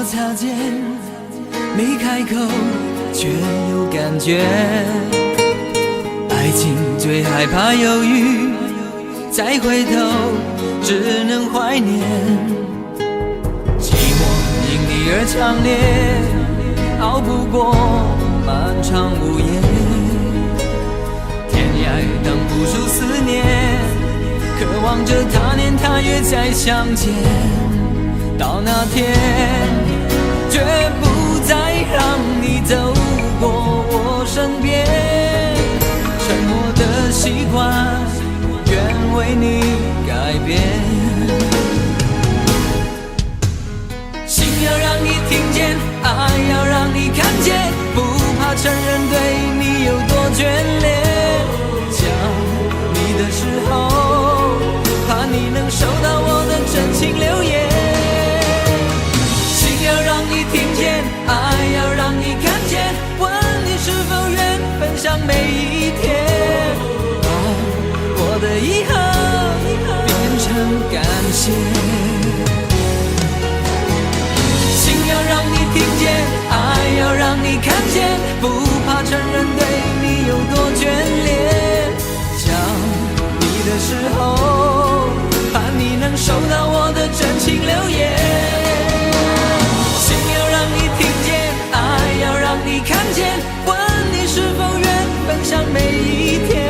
S3: 擦肩，没开口却有感觉。爱情最害怕犹豫，再回头只能怀念。寂寞因你而强烈，熬不过漫长午夜。天涯挡不住思念，渴望着他年他月再相见。到那天绝不再让你走过我身边，沉默的习惯愿为你改变。心要让你听见，爱要让你看见，不怕承认对你有多眷恋。想你的时候，怕你能收到我的真情留言。要让你听见，爱要让你看见，问你是否愿分享每一天，把我的遗憾变成感谢。心要让你听见，爱要让你看见，不怕承认对你有多眷恋。想你的时候，盼你能收到我的真情留言。你看见，问你是否愿分享每一天。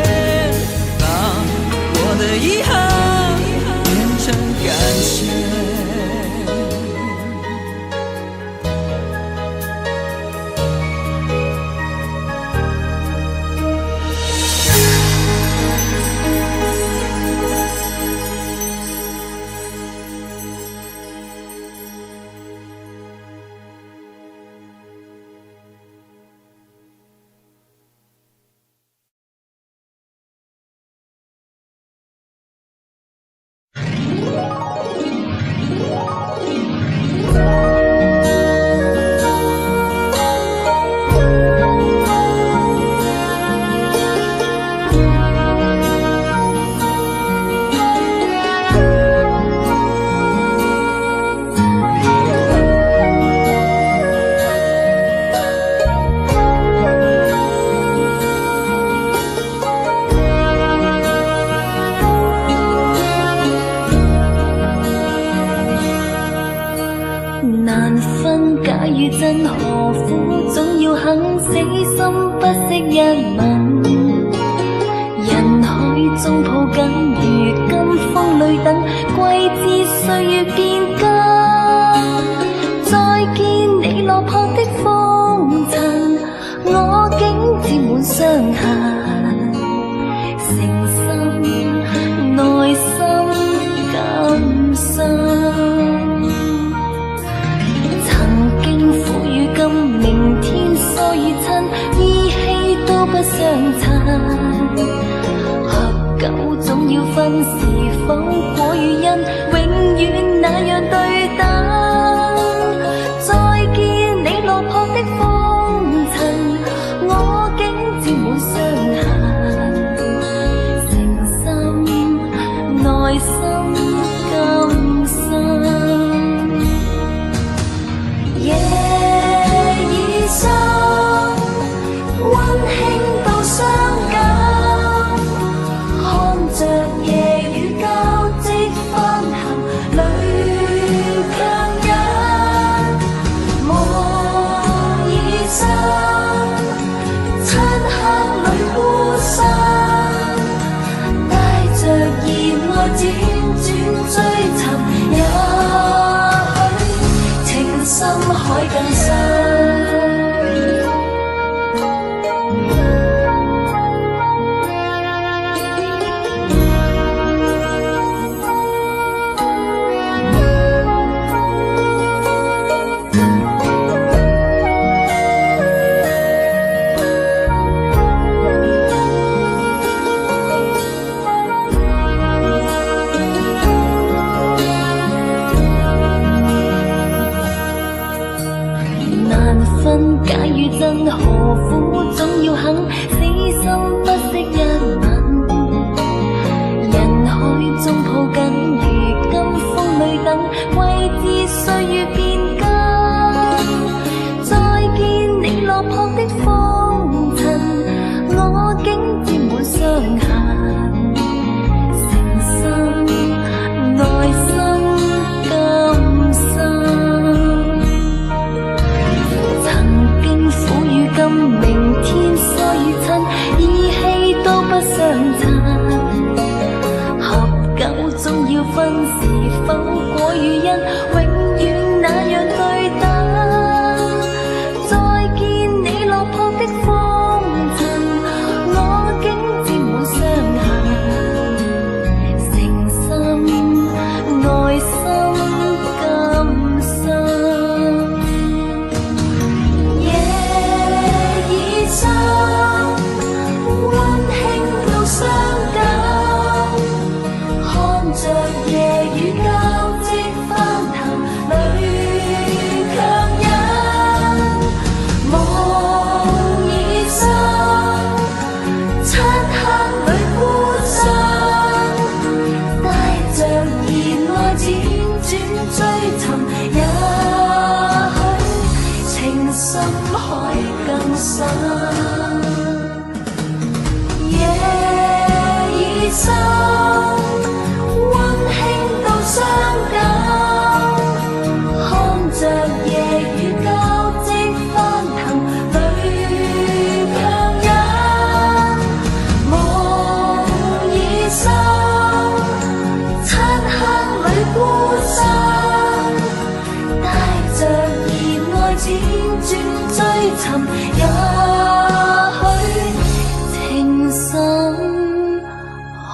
S8: 惜一吻，人海中抱紧，如今风里等，季节岁月变更。再见你落魄的风尘，我竟沾满伤痕，诚心内心感伤。曾经苦与甘，明天疏与亲，依稀都不相衬。合久总要分，是否果与因，永远那样对等。再见你落魄的风尘，我竟沾满伤痕，诚心内心感伤。夜已深，温馨到伤感，看着夜雨交织翻行，泪强忍。梦已深，漆黑里孤身，带着热爱辗转追寻，也许情深海更深。难分假与真，何苦总要肯死心不息一吻？人海中抱紧，如今风里等，季节岁月变更。再见你落魄的风尘，我竟沾满伤痕，诚心内心感伤。曾經苦與甘，明天疏與親，依稀都不相襯。合久總要分，是否果與因，永遠那樣對等。再見你落魄的風塵，我竟沾滿傷痕，誠心內心感傷。夜已深，温馨到傷感，看着夜雨交織翻騰，淚強忍。夢已深，漆黑裏孤身，帶着熱愛輾轉追尋，也許情深海更深。夜已深，温馨到傷感，看着夜雨交織翻騰，淚強忍。夢已深，漆黑裏孤身，帶着熱愛輾轉追尋，也許情深海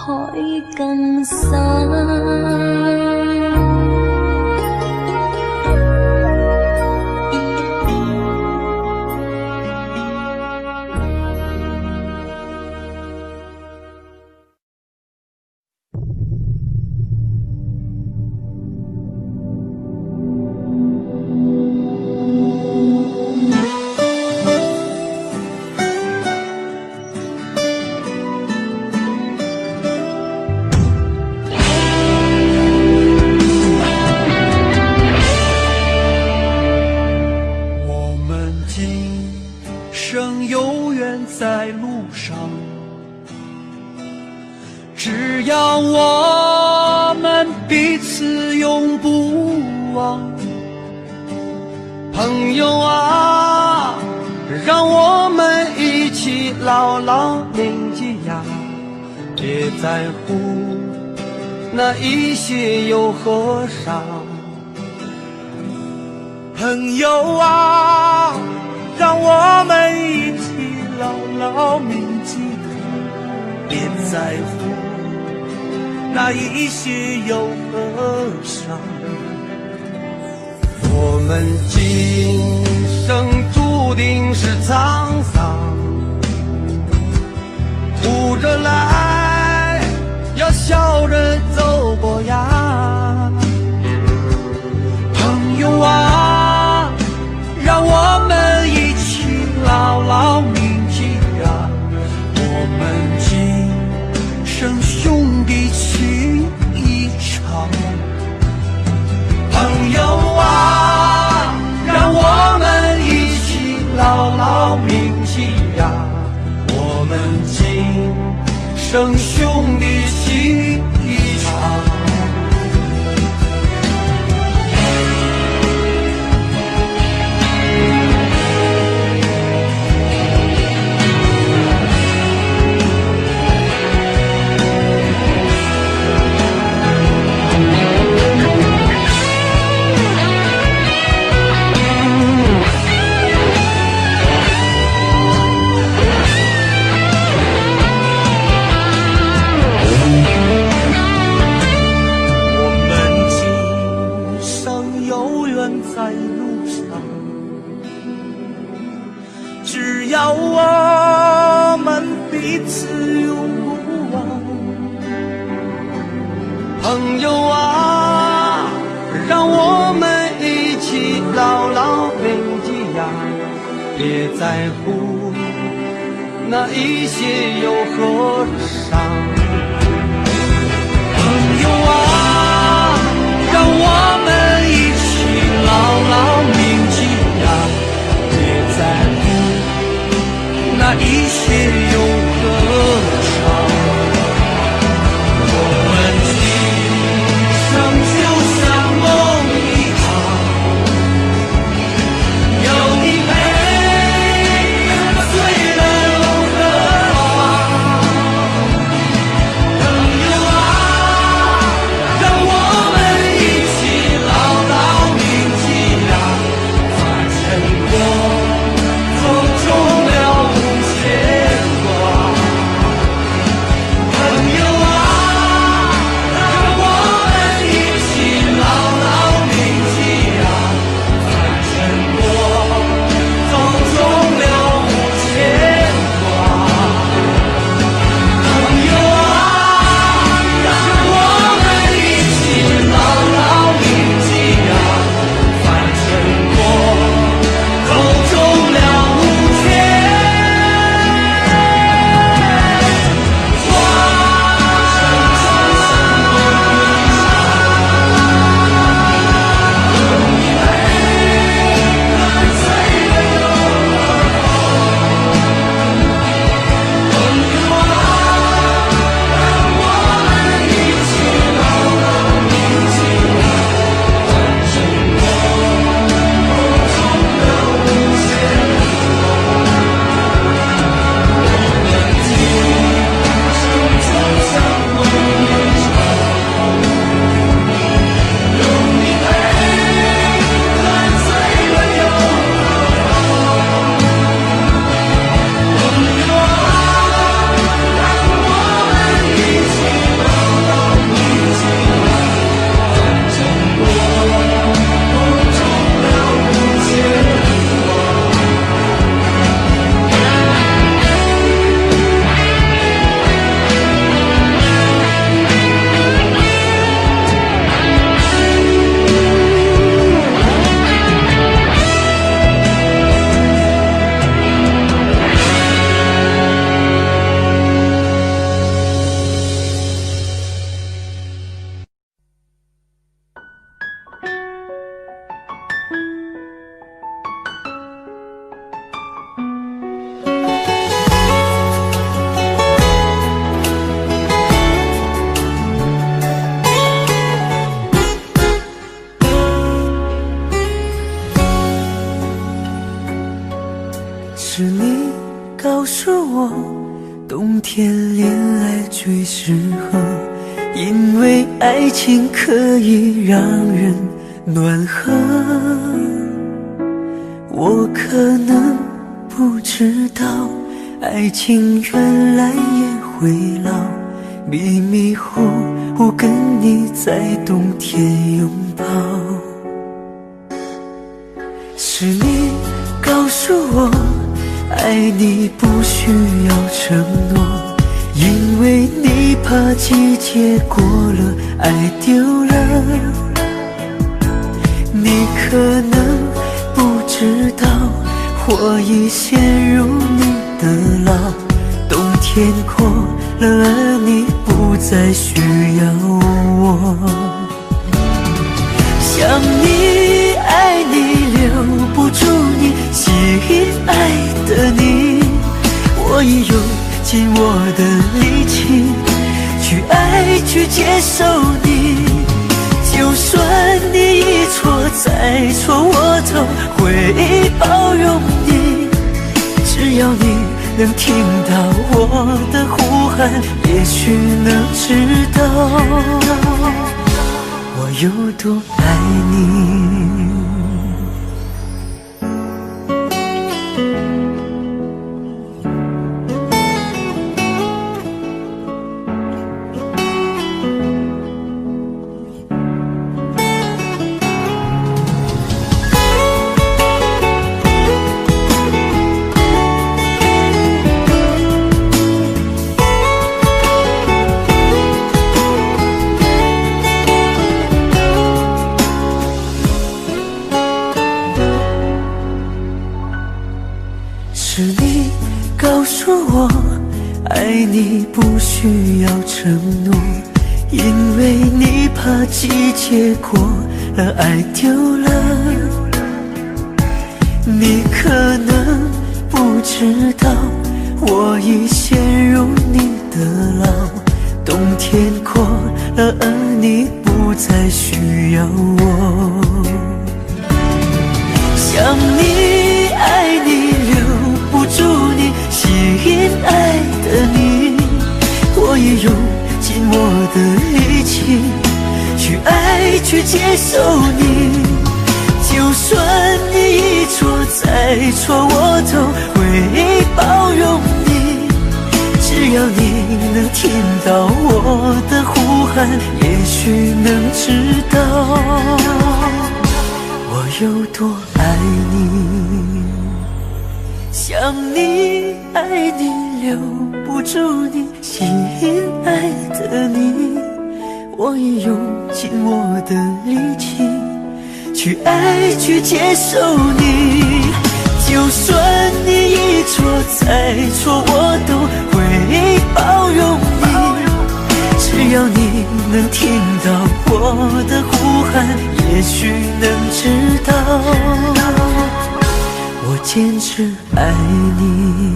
S8: 更深。
S5: 我们今生有缘在路上，只要我们彼此永不忘。朋友啊，让我们一起起牢牢铭记呀，别在乎那一些又何伤。朋友啊，让我们一起牢牢铭记，别在乎那一些又何伤。我们今生注定是沧桑，哭着来，要笑着走过呀。朋友啊，让我们一起牢牢铭记呀，我们今生兄弟情一场。朋友啊，让我们一起牢牢铭记呀，我们今生兄弟情一场。在路上，只要我们彼此永不忘。朋友啊，让我们一起牢牢铭记呀，别在乎那一些又何伤。朋友啊，让我们一起牢牢铭记呀，别在乎那一些又何伤。我们今生就像梦一场，有你陪，醉了又何妨。我，冬天恋爱最适合，因为爱情可以让人暖和。我可能不知道，爱情原来也会老，迷迷糊糊跟你在冬天拥抱。是你告诉我，爱你不需要承诺，因为你怕季节过了，爱丢了。你可能不知道，我已陷入你的牢，冬天过了，而你不再需要我。想你爱你，留不住你，吸引爱的你，我已用尽我的力气去爱，去接受你。就算你一错再错，我都会包容你。只要你能听到我的呼喊，也许能知道我有多爱你。是你告诉我，爱你不需要承诺，因为你怕季节过了，爱丢了。你可能不知道，我已陷入你的牢，冬天过了，而你不再需要我。想你爱你，留不住你，吸引爱的你，我也用尽我的力气去爱，去接受你。就算你一错再错，我都会包容你。只要你能听到我的呼喊，也许能知道我有多爱你。想你爱你，留不住你，吸引爱的你，我已用尽我的力气去爱，去接受你。就算你一错再错，我都会包容你。只要你能听到我的呼喊，也许能知道我坚持爱你。